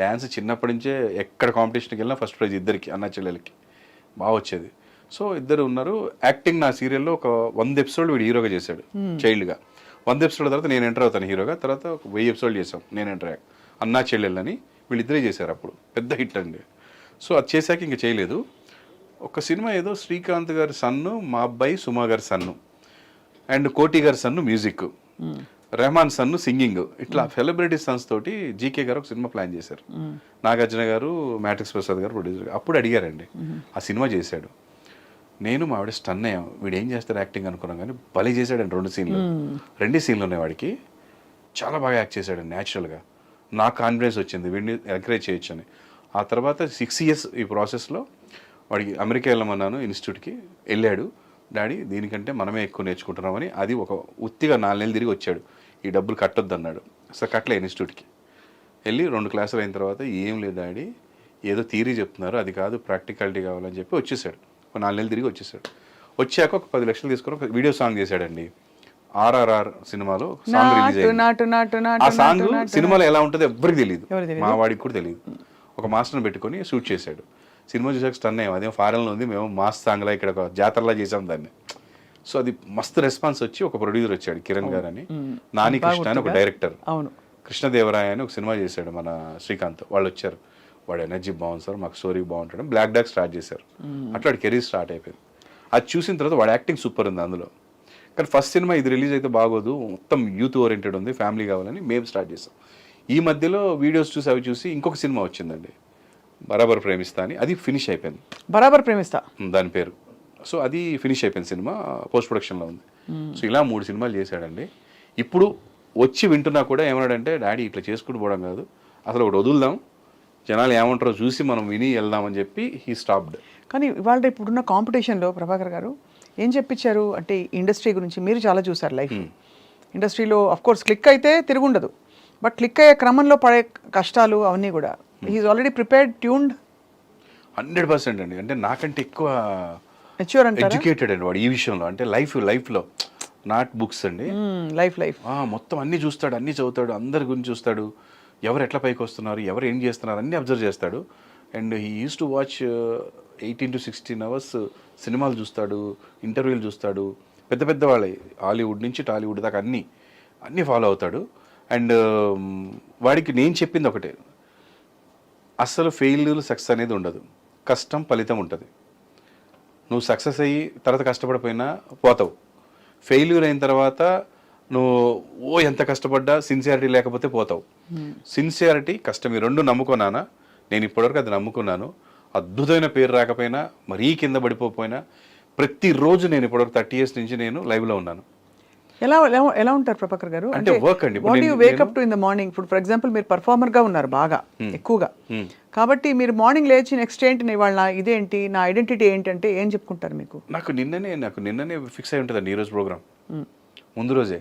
డ్యాన్స్ చిన్నప్పటి నుంచే ఎక్కడ కాంపిటీషన్కి వెళ్ళినా ఫస్ట్ ప్రైజ్ ఇద్దరికి, అన్న చెల్లెలకి బాగా వచ్చేది. సో ఇద్దరు ఉన్నారు. యాక్టింగ్ నా సీరియల్లో ఒక 100 episodes వీడు హీరోగా చేశాడు చైల్డ్గా. 100 episodes తర్వాత నేను ఎంటర్ అవుతాను హీరోగా. తర్వాత ఒక 1000 episodes చేసాం నేను ఎంటర్ అయ్యాక. అన్నా చెల్లెళ్ళని వీళ్ళిద్దరే చేశారు, అప్పుడు పెద్ద హిట్ అండి. సో అది చేశాక ఇంకా చేయలేదు. ఒక సినిమా ఏదో శ్రీకాంత్ గారి సన్ను, మా అబ్బాయి సుమా గారి సన్ను, అండ్ కోటి గారి సన్ను మ్యూజిక్, రెహమాన్ సన్ను సింగింగ్, ఇట్లా సెలబ్రిటీ సన్స్ తోటి జీకే గారు ఒక సినిమా ప్లాన్ చేశారు. నాగార్జున గారు, మ్యాట్రిక్స్ ప్రసాద్ గారు ప్రొడ్యూసర్. అప్పుడు అడిగారండి, ఆ సినిమా చేశాడు. నేను మా ఆవిడ స్టన్ అయ్యాం, వీడు ఏం చేస్తాడు యాక్టింగ్ అనుకున్నాం, కానీ భలే చేశాడండి. 2 సీన్లు ఉన్నాయి వాడికి, చాలా బాగా యాక్ట్ చేశాడు న్యాచురల్గా. నాకు కాన్ఫిడెన్స్ వచ్చింది, వీడిని ఎంకరేజ్ చేయొచ్చు అని. ఆ తర్వాత 6 years ఈ ప్రాసెస్లో వాడికి అమెరికా వెళ్ళమన్నాను, ఇన్స్టిట్యూట్కి వెళ్ళాడు. డాడీ దీనికంటే మనమే ఎక్కువ నేర్చుకుంటున్నామని, అది ఒక ఉత్తిగా 4 నెలలు తిరిగి వచ్చాడు. ఈ డబ్బులు కట్టొద్దు అన్నాడు. సో కట్టలే. ఇన్స్టిట్యూట్కి వెళ్ళి 2 classes అయిన తర్వాత, ఏం లేదు డాడీ, ఏదో థియరీ చెప్తున్నారు, అది కాదు ప్రాక్టికాలిటీ కావాలని చెప్పి వచ్చేసాడు. ఒక 4 నెలలు తిరిగి వచ్చేసాడు. వచ్చాక ఒక 10 లక్షలు తీసుకొని ఒక వీడియో సాంగ్ చేశాడండి. RRR సినిమాలో సాంగ్ రిలీజ్ అయింది. ఆ సాంగ్ సినిమాలో ఎలా ఉంటుందో ఎవరికి తెలియదు, మా వాడికి కూడా తెలియదు. ఒక మాస్టర్ని పెట్టుకొని షూట్ చేశాడు. సినిమా చూసాక స్టన్ అయ్యాం, అదేం ఫారెన్లో ఉంది, మేము మాస్ సాంగ్లా ఇక్కడ ఒక జాతరలా చేసాం దాన్ని. సో అది మస్తు రెస్పాన్స్ వచ్చి ఒక ప్రొడ్యూసర్ వచ్చాడు, కిరణ్ గారు అని, నాని కృష్ణ అని ఒక డైరెక్టర్, కృష్ణదేవరాయ అని ఒక సినిమా చేశాడు మన శ్రీకాంత్. వాళ్ళు వచ్చారు, వాడు ఎనర్జీ బాగుంది సార్, మాకు స్టోరీ బాగుంటాడు, బ్లాక్ డాగ్ స్టార్ట్ చేశారు. అట్లా వాడి కెరీర్ స్టార్ట్ అయిపోయింది. అది చూసిన తర్వాత వాడు యాక్టింగ్ సూపర్ ఉంది అందులో. కానీ ఫస్ట్ సినిమా ఇది రిలీజ్ అయితే బాగోదు, మొత్తం యూత్ ఓరియంటెడ్ ఉంది, ఫ్యామిలీ కావాలని మేము స్టార్ట్ చేసాం. ఈ మధ్యలో వీడియోస్ చూసి అవి చూసి ఇంకొక సినిమా వచ్చిందండి, బరాబర్ ప్రేమిస్తా అని. అది ఫినిష్ అయిపోయింది, బరాబర్ ప్రేమిస్తా దాని పేరు. సో అది ఫినిష్ అయిపోయింది, సినిమా పోస్ట్ ప్రొడక్షన్లో ఉంది. సో ఇలా 3 సినిమాలు చేశాడండి. ఇప్పుడు వచ్చి వింటున్నా కూడా ఏమన్నాడంటే, డాడీ ఇట్లా చేసుకుంటూ పోవడం కాదు, అసలు ఒకటి వదులుదాం, జనాలు ఏమంటారో చూసి మనం విని వెళ్దామని చెప్పి హీ స్టాప్డ్. కానీ ఇవాళ ఇప్పుడున్న కాంపిటీషన్లో ప్రభాకర్ గారు ఏం చెప్పించారు అంటే, ఇండస్ట్రీ గురించి మీరు చాలా చూసారు లైఫ్. ఇండస్ట్రీలో అఫ్ కోర్స్ క్లిక్ అయితే తిరుగుండదు, బట్ క్లిక్ అయ్యే క్రమంలో పడే కష్టాలు అవన్నీ కూడా హీఈస్ ఆల్రెడీ ప్రిపేర్డ్, ట్యూన్డ్ 100% అండి. అంటే నాకంటే ఎక్కువ మెచ్యూర్ అంటారా, ఎడ్యుకేటెడ్ అండి వాడు ఈ విషయంలో. అంటే లైఫ్లో నాట్ బుక్స్ అండి, లైఫ్ మొత్తం అన్నీ చూస్తాడు, అన్నీ చదువుతాడు, అందరి గురించి చూస్తాడు, ఎవరు ఎట్లా పైకి వస్తున్నారు, ఎవరు ఏం చేస్తున్నారు అన్నీ అబ్జర్వ్ చేస్తాడు. And he use to watch 18 to 16 hours సినిమాలు చూస్తాడు, ఇంటర్వ్యూలు చూస్తాడు, పెద్ద పెద్ద వాళ్ళే, హాలీవుడ్ నుంచి టాలీవుడ్ దాకా అన్నీ ఫాలో అవుతాడు. అండ్ వాడికి నేను చెప్పింది ఒకటే, అస్సలు ఫెయిల్యూర్ సక్సెస్ అనేది ఉండదు, కష్టం ఫలితం ఉంటుంది. నువ్వు సక్సెస్ అయ్యి తర్వాత కష్టపడిపోయినా పోతావు, ఫెయిల్యూర్ అయిన తర్వాత నువ్వు ఎంత కష్టపడ్డా సిన్సియారిటీ లేకపోతే పోతావు. సిన్సియారిటీ, కష్టం ఈ 2 నమ్ముకున్నానా, నేను ఇప్పటివరకు అది నమ్ముకున్నాను. అద్భుతమైన పేరు రాకపోయినా, మరీ కింద పడిపోయినా, ప్రతిరోజు నేను ఇప్పటివరకు 30 years నుంచి నేను లైవ్లో ఉన్నాను. ఎలా ఎలా ఎలా ఉంటారు ప్రభాకర్ గారు? అంటే work అండి. ఇప్పుడు వాట్ యు నేను- Wake up to in the morning? ఇప్పుడు ఫర్ ఎగ్జాంపుల్ మీరు పర్ఫార్మర్ గా ఉన్నారు బాగా ఎక్కువగా, కాబట్టి మీరు మార్నింగ్ లేచి నెక్స్ట్ ఏంటి ఇవాళ ఇదేంటి నా ఐడెంటిటీ ఏంటంటే ఏం చెప్పుకుంటారు మీకు? నాకు నిన్ననే ఫిక్స్ అయి ఉంటుందండి ఈరోజు ప్రోగ్రామ్. ముందు రోజే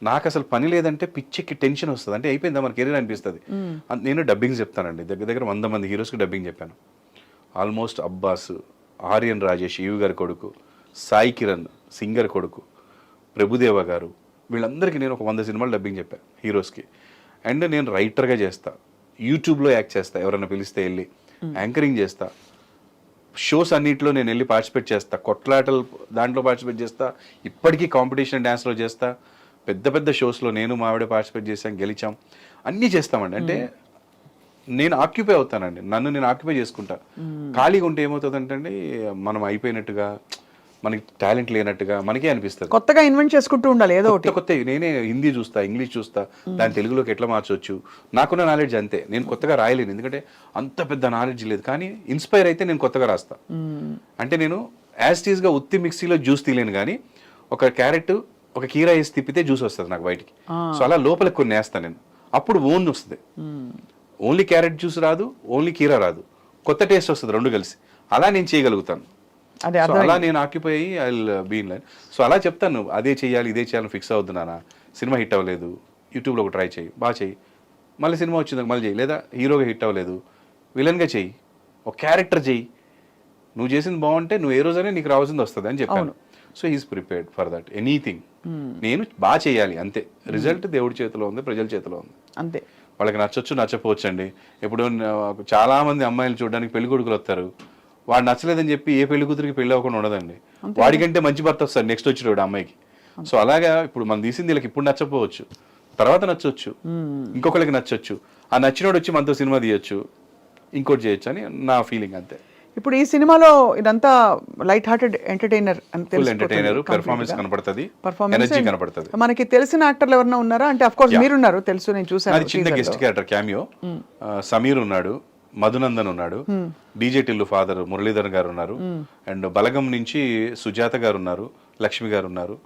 నాకు అసలు పని లేదంటే పిచ్చెక్కి టెన్షన్ వస్తుంది. అంటే అయిపోయిందా మన కెరీర్ అనిపిస్తుంది. నేను డబ్బింగ్ చెప్తానండి, దగ్గర 100 మంది హీరోస్కి డబ్బింగ్ చెప్పాను. ఆల్మోస్ట్ అబ్బాస్, ఆర్యన్ రాజేష్ ఈవి గారి కొడుకు, సాయి కిరణ్ సింగర్ కొడుకు, ప్రభుదేవ గారు, వీళ్ళందరికీ నేను ఒక 100 సినిమాలు డబ్బింగ్ చెప్పాను హీరోస్కి. అండ్ నేను రైటర్గా చేస్తా, యూట్యూబ్లో యాక్ట్ చేస్తా, ఎవరైనా పిలిస్తే వెళ్ళి యాంకరింగ్ చేస్తా, షోస్ అన్నింటిలో నేను వెళ్ళి పార్టిసిపేట్ చేస్తా, కొట్లాటలు దాంట్లో పార్టిసిపేట్ చేస్తా, ఇప్పటికీ కాంపిటీషన్ డ్యాన్స్లో చేస్తా, పెద్ద పెద్ద షోస్లో నేను మా ఆవిడ పార్టిసిపేట్ చేసాం, గెలిచాం, అన్నీ చేస్తామండి. అంటే నేను ఆక్యుపై అవుతానండి, నన్ను నేను ఆక్యుపై చేసుకుంటా. ఖాళీగా ఉంటే ఏమవుతుందంటే అండి, మనం అయిపోయినట్టుగా, మనకి టాలెంట్ లేనట్టుగా మనకే అనిపిస్తుంది. కొత్తగా ఇన్వెంట్ చేసుకుంటూ ఉండాలి ఏదో ఒకటి. కొత్త నేనే హిందీ చూస్తా, ఇంగ్లీష్ చూస్తా, దాని తెలుగులోకి ఎట్లా మార్చవచ్చు. నాకున్న నాలెడ్జ్ అంతే, నేను కొత్తగా రాయలేను, ఎందుకంటే అంత పెద్ద నాలెడ్జ్ లేదు. కానీ ఇన్స్పైర్ అయితే నేను కొత్తగా రాస్తా. అంటే నేను యాజ్ టీజ్గా ఉత్తి మిక్సీలో జ్యూస్ తీయలేను, కానీ ఒక క్యారెట్ ఒక కీరా వేసి తిప్పితే జ్యూస్ వస్తుంది నాకు బయటికి. సో అలా లోపలికి కొన్ని వేస్తాను నేను, అప్పుడు ఓన్ వస్తుంది. ఓన్లీ క్యారెట్ జ్యూస్ రాదు, ఓన్లీ కీరా రాదు, కొత్త టేస్ట్ వస్తుంది రెండు కలిసి. అలా నేను చేయగలుగుతాను. సో అలా నేను ఆక్యుపై అయ్యి I will be in line. So అలా చెప్తాను, అదే చేయాలి ఇదే చేయాలని ఫిక్స్ అవుతున్నానా. సినిమా హిట్ అవ్వలేదు, యూట్యూబ్లో ఒక ట్రై చేయి, బాగా చెయ్యి, మళ్ళీ సినిమా వచ్చింది మళ్ళీ చెయ్యి, లేదా హీరోగా హిట్ అవ్వలేదు విలన్గా చెయ్యి, ఒక క్యారెక్టర్ చెయ్యి, నువ్వు చేసింది బాగుంటే నువ్వు ఏ రోజైనా నీకు రావాల్సింది వస్తుంది అని చెప్పాను. So he's prepared for that anything. నేను బాగా చేయాలి అంతే, రిజల్ట్ దేవుడి చేతిలో ఉంది, ప్రజల చేతిలో ఉంది అంతే. వాళ్ళకి నచ్చొచ్చు నచ్చపోవచ్చు అండి. ఇప్పుడు చాలా మంది అమ్మాయిలు చూడడానికి పెళ్లి కొడుకులు వస్తారు, వాడు నచ్చలేదని చెప్పి ఏ పెళ్లి కూతురికి పెళ్లి అవ్వకుండా ఉండదండి. వాడికంటే మంచి భర్త వస్తారు నెక్స్ట్ వచ్చేవాడు అమ్మాయికి. సో అలాగా ఇప్పుడు మనం తీసింది వీళ్ళకి ఇప్పుడు నచ్చపోవచ్చు, తర్వాత నచ్చొచ్చు, ఇంకొకరికి నచ్చొచ్చు, ఆ నచ్చినోడు వచ్చి మనతో సినిమా తీయొచ్చు, ఇంకోటి చేయొచ్చు అని నా ఫీలింగ్ అంతే. ఇప్పుడు ఈ సినిమాలో ఇదంతా లైట్ హార్టెడ్ ఎంటర్టైనర్ అని ఫుల్ ఎంటర్టైనర్, పెర్ఫార్మెన్స్ కనపడుతుంది, ఎనర్జీ కనపడుతుంది. మనకి తెలిసిన యాక్టర్లు ఎవరైనా ఉన్నారా? అంటే అఫ్ కోర్స్ మీరు ఉన్నారు, తెలుసు, నేను చూసాను. అది చిన్న గెస్ట్ క్యారెక్టర్ క్యామియో. సమీర్ ఉన్నాడు, మధునందన్ ఉన్నాడు, డీజే టిల్లు ఫాదర్ మురళీధర్ గారు ఉన్నారు, అండ్ బలగం నుంచి సుజాత గారు ఉన్నారు, లక్ష్మి గారు ఉన్నారు,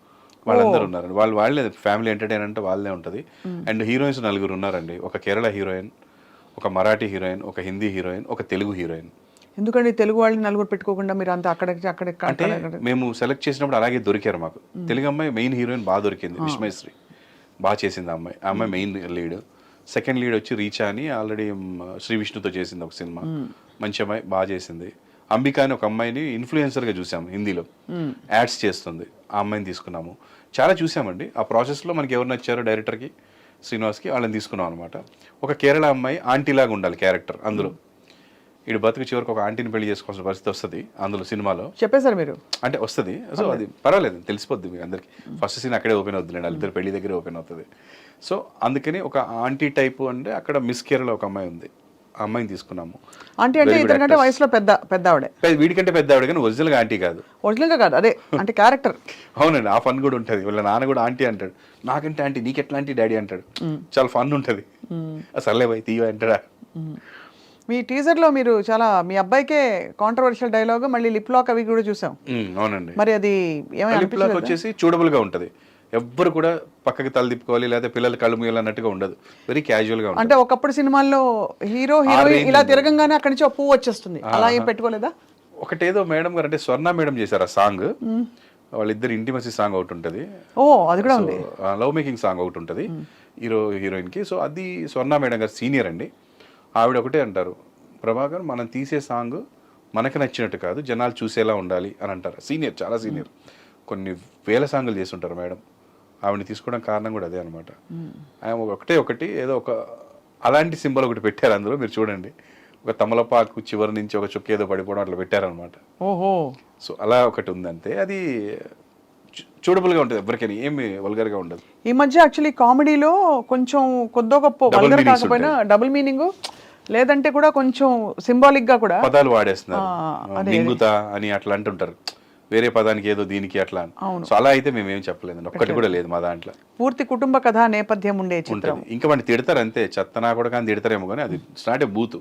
వాళ్ళందరూ ఉన్నారు. వాళ్ళే ఫ్యామిలీ ఎంటర్టైనర్ అంటే వాళ్ళే ఉంటుంది. అండ్ హీరోయిన్స్ 4 ఉన్నారండి. ఒక కేరళ హీరోయిన్, ఒక మరాఠీ హీరోయిన్, ఒక హిందీ హీరోయిన్, ఒక తెలుగు హీరోయిన్. ఎందుకండి తెలుగు వాళ్ళని 4 పెట్టుకోకుండా మీరు అంతా అక్కడ అంటే మేము సెలెక్ట్ చేసినప్పుడు అలాగే దొరికారు మాకు. తెలుగు అమ్మాయి మెయిన్ హీరోయిన్ బాగా దొరికింది, విస్మయశ్రీ బాగా చేసింది ఆ అమ్మాయి మెయిన్ లీడ్. సెకండ్ లీడ్ వచ్చి రీచా అని, ఆల్రెడీ శ్రీ విష్ణుతో చేసింది ఒక సినిమా, మంచి అమ్మాయి బాగా చేసింది. అంబిక అని ఒక అమ్మాయిని ఇన్ఫ్లుయెన్సర్గా చూసాము, హిందీలో యాడ్స్ చేస్తుంది, ఆ అమ్మాయిని తీసుకున్నాము. చాలా చూసామండి. ఆ ప్రాసెస్లో మనకి ఎవరు నచ్చారో డైరెక్టర్కి, శ్రీనివాస్కి, వాళ్ళని తీసుకున్నాం అనమాట. ఒక కేరళ అమ్మాయి ఆంటీలాగా ఉండాలి క్యారెక్టర్ అందులో. ఇటు బతుకు చివరికి ఒక ఆంటీని పెళ్లి చేసుకోవాల్సిన పరిస్థితి వస్తుంది అందులో సినిమాలో. చెప్పేశారు మీరు? అంటే వస్తుంది. సో అది పర్వాలేదు, తెలిసిపోద్ది మీకు అందరికి. ఫస్ట్ సీన్ అక్కడే ఓపెన్ అవుతుంది, వాళ్ళిద్దరు పెళ్లి దగ్గరే ఓపెన్ అవుతుంది. సో అందుకని ఒక ఆంటీ టైపు అంటే అక్కడ మిస్ కేరళ ఒక అమ్మాయి ఉంది, ఆ అమ్మాయిని తీసుకున్నాము. ఆంటీ అంటే ఇతనికంటే వయసులో పెద్ద ఆవిడే, వీడికంటే పెద్ద ఆవిడ, కానీ ఒరిజినల్గా ఆంటీ కాదు. ఒరిజినల్గా కాదు, అదే అంటే క్యారెక్టర్. అవునండి, ఆ ఫన్ కూడా ఉంటుంది. వాళ్ళ నాన్న కూడా ఆంటీ అంటాడు, నాకంటే ఆంటీ నీకు ఎట్లా ఆంటీ డాడీ అంటాడు, చాలా ఫన్ ఉంటుంది. అసలే పోయి తీయ అంటాడా. మీ టీజర్లో మీరు చాలా మీ అబ్బాయికే కాంట్రవర్షియల్ డైలాగ్, మళ్ళీ లిప్ లాక్ అవి కూడా చూసాం. అవునండి. మరి అది లిప్ లాక్ వచ్చేసి చూడబుల్గా ఉంటుంది, ఎవ్వరు కూడా పక్కకి తల తిప్పుకోవాలి లేదా పిల్లలు కళ్ళు మూయాలన్నట్టుగా ఉండదు, వెరీ క్యాజువల్ గా ఉంటుంది. అంటే ఒకప్పుడు సినిమాల్లో హీరో హీరోయిన్ ఇలా తిరగంగానే అక్కడి నుంచి పువ్వు వచ్చేస్తుంది, అలా ఏం పెట్టుకోలేదా? ఒకటేదో మేడం గారు అంటే స్వర్ణ మేడం చేశారు ఆ సాంగ్, వాళ్ళిద్దరు ఇంటిమసీ సాంగ్ ఒకటి ఉంటుంది. ఓ అది కూడా ఉంది. లవ్ మేకింగ్ సాంగ్ ఒకటి ఉంటుంది హీరోయిన్ కి. సో అది స్వర్ణ మేడం గారు సీనియర్ అండి. ఆవిడ ఒకటే అంటారు, ప్రభాకర్ మనం తీసే సాంగ్ మనకు నచ్చినట్టు కాదు, జనాలు చూసేలా ఉండాలి అని అంటారు. సీనియర్, చాలా సీనియర్, కొన్ని వేల సాంగులు చేస్తుంటారు మేడం. ఆవిడని తీసుకోవడం కారణం కూడా అదే అనమాట. ఆయన ఒకటి ఏదో ఒక అలాంటి సింబల్ ఒకటి పెట్టారు అందులో, మీరు చూడండి. ఒక తమలపాకు చివరి నుంచి ఒక చుక్క ఏదో పడిపోవడం అట్లా పెట్టారనమాట. ఓహో. సో అలా ఒకటి ఉందంతే, అది చూడబుల్గా ఉంటుంది, ఎవరికైనా ఏమి వల్గర్గా ఉండదు. ఈ మధ్య యాక్చువల్లీ కామెడీలో కొంచెం కొద్దో గొప్ప వల్గర్ కాకపోయినా డబుల్ మీనింగ్, లేదంటే కూడా కొంచెం సింబాలిక్ గా కూడా పదాలు వాడేస్తున్నారు. మింగుతా అని అట్లా అంటుంటారు, వేరే పదానికి ఏదో దీనికి అట్లా. సో అలా అయితే మేము ఏం చెప్పలేదండి, ఒక్కటి కూడా లేదు మా దాంట్లో. పూర్తి కుటుంబ కథ నేపథ్యం ఉండే చిత్రం. ఇంకా వాడిని తిడతారు అంతే, చెత్తనా కూడా కానీ తిడతారేమో, కానీ అది స్టార్ట్ బూతు,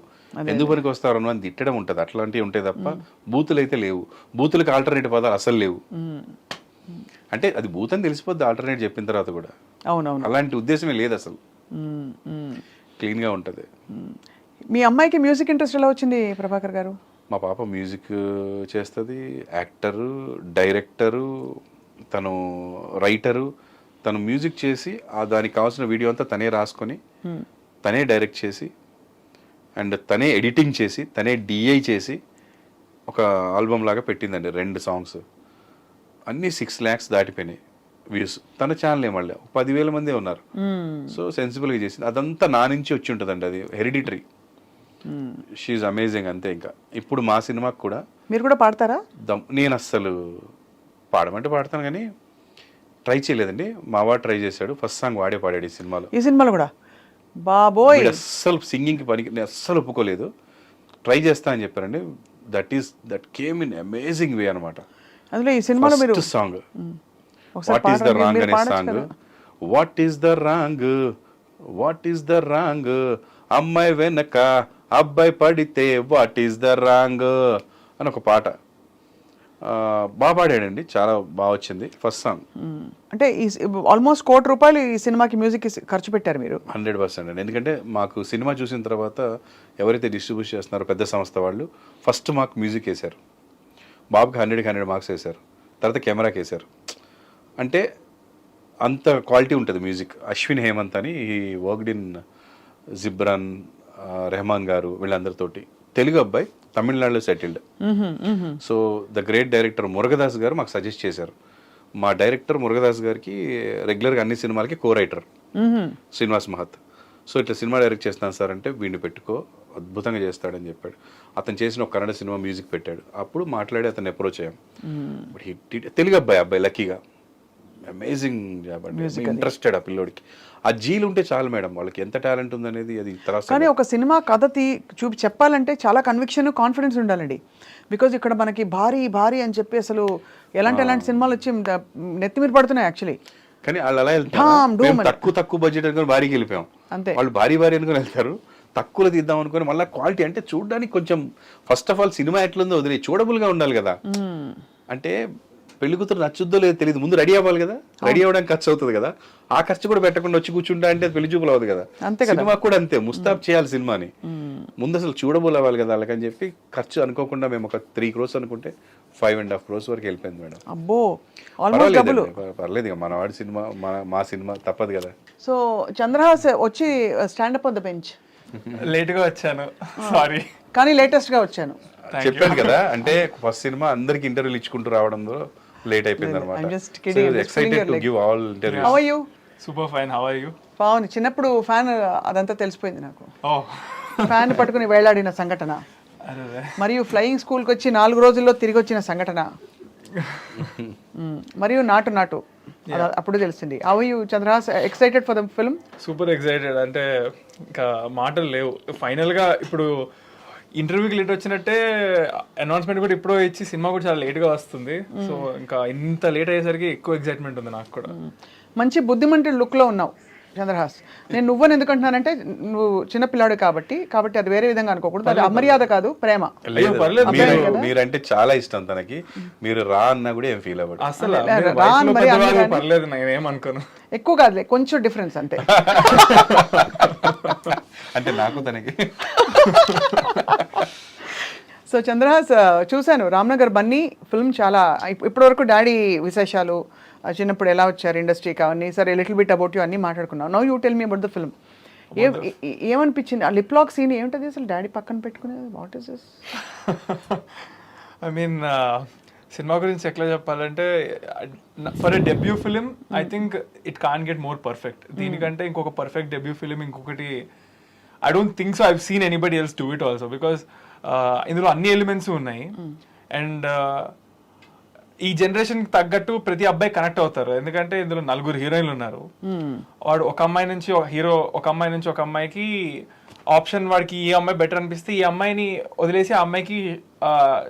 ఎందుకు పనికి వస్తారు అని తిట్టడం ఉంటుంది, అట్లాంటివి ఉంటాయి తప్ప బూతులు అయితే లేవు. బూతులకు ఆల్టర్నేటివ్ పదాలు అసలు లేవు. అంటే అది భూతం తెలిసిపోద్ది ఆల్టర్నేట్ చెప్పిన తర్వాత కూడా. అవునవును. అలాంటి ఉద్దేశమే లేదు అసలు, క్లీన్గా ఉంటుంది. మీ అమ్మాయికి మ్యూజిక్ ఇంట్రెస్ట్ ఎలా వచ్చింది ప్రభాకర్ గారు? మా పాప మ్యూజిక్ చేస్తుంది, యాక్టరు, డైరెక్టరు, తను రైటరు. తను మ్యూజిక్ చేసి దానికి కావాల్సిన వీడియో అంతా తనే రాసుకొని తనే డైరెక్ట్ చేసి అండ్ తనే ఎడిటింగ్ చేసి తనే డిఐ చేసి ఒక ఆల్బమ్ లాగా పెట్టిందండి. 2 సాంగ్స్ అన్నీ 6 lakhs దాటిపోయినాయి వ్యూస్. తన ఛానల్ ఏమళ్ళా 10,000 మందే ఉన్నారు. సో సెన్సిబుల్గా చేసింది. అదంతా నా నుంచి వచ్చి ఉంటుందండి, అది హెరిడిటరీ. షీఈ్ అమేజింగ్ అంతే. ఇంకా ఇప్పుడు మా సినిమాకి కూడా మీరు కూడా పాడతారా? నేను అస్సలు పాడమంటే పాడతాను కానీ ట్రై చేయలేదండి. మా వాడు ట్రై చేశాడు, ఫస్ట్ సాంగ్ వాడే పాడాడు ఈ సినిమాలో. ఈ సినిమాలో కూడా? బాబోయ్, అస్సలు సింగింగ్కి పనికి నేను అస్సలు ఒప్పుకోలేదు. ట్రై చేస్తా అని చెప్పారండి. That came in amazing way అనమాట. అందులో ఈ సినిమాలో మీరు song what is the wrong అనే song. What is the wrong, what is the wrong, అమ్మాయి వెనక అబ్బాయి పడితే వాట్ ఈస్ ద రాంగ్ అని ఒక పాట బాగా పాడాడండి, చాలా బాగా వచ్చింది ఫస్ట్ సాంగ్. అంటే ఆల్మోస్ట్ ₹1 కోటి ఈ సినిమాకి మ్యూజిక్ ఖర్చు పెట్టారు మీరు. 100% అండి. ఎందుకంటే మాకు సినిమా చూసిన తర్వాత ఎవరైతే డిస్ట్రిబ్యూట్ చేస్తున్నారో పెద్ద సంస్థ వాళ్ళు ఫస్ట్ మాకు మ్యూజిక్ వేశారు. బాబుకి 100 మార్క్స్ వేశారు, తర్వాత కెమెరాకి వేశారు. అంటే అంత క్వాలిటీ ఉంటుంది మ్యూజిక్. అశ్విన్ హేమంత్ అని ఈ వర్క్డ్ ఇన్ జిబ్రాన్, రెహమాన్ గారు వీళ్ళందరితోటి. తెలుగు అబ్బాయి, తమిళనాడులో settled. So the great director Murugadoss గారు మాకు సజెస్ట్ చేశారు. మా డైరెక్టర్ మురుగదాస్ గారికి రెగ్యులర్గా అన్ని సినిమాలకి కో రైటర్ శ్రీనివాస్ మహత్. సో ఇట్లా సినిమా డైరెక్ట్ చేస్తాను సార్ అంటే వీడిని పెట్టుకో అద్భుతంగా చేస్తాడని చెప్పాడు. అతను చేసిన ఒక కన్నడ సినిమా మ్యూజిక్ పెట్టాడు. అప్పుడు మాట్లాడి అతను అప్రోచ్ అయ్యాం. బట్ తెలుగు అబ్బాయి లక్కీగా అమేజింగ్ జాబ్ అండి. ఇంట్రెస్టెడ్ ఆ పిల్లోడికి. ఆ జీలు ఉంటే చాలు మేడం, వాళ్ళకి ఎంత టాలెంట్ ఉందనేది అది తర్వాత. కానీ ఒక సినిమా కథ చెప్పాలంటే చాలా కన్విక్షన్, కాన్ఫిడెన్స్ ఉండాలండి. బికాజ్ ఇక్కడ మనకి భారీ అని చెప్పి అసలు ఎలాంటి సినిమాలు వచ్చి నెత్తి మీద పడుతున్నాయి యాక్చువల్లీ. కానీ వాళ్ళు అలా వెళ్తారు, తక్కువ బడ్జెట్ అనుకుని భారీకి వెళ్ళిపోయాం. అంతే, వాళ్ళు భారీ అనుకుని వెళ్తారు, తక్కువలో తీద్దాం అనుకుని మళ్ళీ క్వాలిటీ అంటే చూడడానికి కొంచెం ఫస్ట్ ఆఫ్ ఆల్ సినిమా ఎట్లుందో వదిలే చూడబుల్గా ఉండాలి కదా. అంటే పెళ్లి కూతురు నచ్చుద్దో లేదో తెలియదు, ముందు రెడీ అవ్వాలి కదా. రెడీ అవ్వడానికి ఖర్చు అవుతుంది కదా, ఆ ఖర్చు కూడా పెట్టకుండా వచ్చి కూర్చుంటా అంటే పెళ్లి చూపులు అవ్వదు కదా. సినిమా కూడా అంతే, ముస్తాబ్ చేయాలి సినిమాని, ముందు అసలు చూడబుల్ అవ్వాలి కదా వాళ్ళకని చెప్పి ఖర్చు అనుకోకుండా మేము ఒక 3 crores అనుకుంటే 5.5 crores వరకు వెళ్ళిపోయింది మేడం. అబ్బో, పర్లేదు ఇక మన వాడి సినిమా, మా సినిమా తప్పదు కదా. సో చంద్రహాస్ వచ్చి స్టాండప్ ఆన్ ద బెంచ్ లేట్గా వచ్చాను, సారీ. కానీ లేటెస్ట్గా వచ్చాను. చెప్పాను కదా, అంటే ఫస్ట్ సినిమా అందరికి ఇంటర్వ్యూలు ఇచ్చుకుంటూ రావడంలో లేట్ అయిపోయింది అనమాట. Excited to give all interviews. How are you? Super fine, how are you? Pavani, చిన్నప్పుడు ఫ్యాన్ అదంతా తెలిసిపోయింది నాకు. ఓ, ఫ్యాన్ పట్టుకుని వేలాడిన సంఘటన, మరియు ఫ్లయింగ్ స్కూల్కి వచ్చి 4 రోజుల్లో తిరిగి వచ్చిన సంఘటన, మరియు నాటు అప్పుడు తెలిసింది. How you Chandrahas, excited for the film? Super excited, అంటే ఇంకా మాటలు లేవు. ఫైనల్గా ఇప్పుడు ఇంటర్వ్యూకి లేట్ వచ్చినట్టే, అనౌన్స్మెంట్ కూడా ఇప్పుడు ఇచ్చి సినిమా కూడా చాలా లేట్గా వస్తుంది. సో ఇంకా ఇంత లేట్ అయ్యేసరికి ఎక్కువ ఎక్సైట్మెంట్ ఉంది నాకు కూడా. మంచి బుద్ధిమంతుడు లుక్లో ఉన్నావు చంద్రహాస్. నేను నువ్వని ఎందుకంటున్నానంటే నువ్వు చిన్నపిల్లాడు కాబట్టి అది వేరే విధంగా అనుకోకూడదు. అది అమర్యాద కాదు, ప్రేమ. మీరంటే చాలా ఇష్టం తనకి, మీరు రా అన్నా కూడా ఏం ఫీల్ అవ్వదు అసలు. పర్లేదు, నేనేమనుకోను. ఎక్కువ కాదులే, కొంచెం డిఫరెన్స్ అంతే. అంటే నాకు తనకి. సో చంద్రహాస్, చూశాను రామ్నగర్ బన్నీ ఫిల్మ్. చాలా ఇప్పటివరకు డాడీ విశేషాలు, చిన్నప్పుడు ఎలా వచ్చారు ఇండస్ట్రీకి అవన్నీ, సరే లిటిల్ బిట్ అబౌట్ యూ అన్నీ మాట్లాడుకున్నాం. Now you tell me about the film. ఏమనిపించింది ఆ లిప్ లాక్ సీన్? ఏమిటది అసలు డాడీ పక్కన పెట్టుకునేది? What is this? I mean cinema గురించి ఎట్లా చెప్పాలంటే, for a debut film I think it can't get more perfect. దీనికంటే ఇంకొక పర్ఫెక్ట్ డెబ్యూ ఫిలిం ఇంకొకటి I don't think so. I have seen anybody else do it also, because ఇందులో అన్ని elements ఉన్నాయి. And ఈ జనరేషన్ కి తగ్గట్టు ప్రతి అబ్బాయి కనెక్ట్ అవుతారు, ఎందుకంటే ఇందులో 4 హీరోయిన్లు ఉన్నారు. వాడు ఒక అమ్మాయి నుంచి ఒక హీరో, ఒక అమ్మాయి నుంచి ఒక అమ్మాయికి ఆప్షన్, వాడికి ఈ అమ్మాయి బెటర్ అనిపిస్తే ఈ అమ్మాయిని వదిలేసి ఆ అమ్మాయికి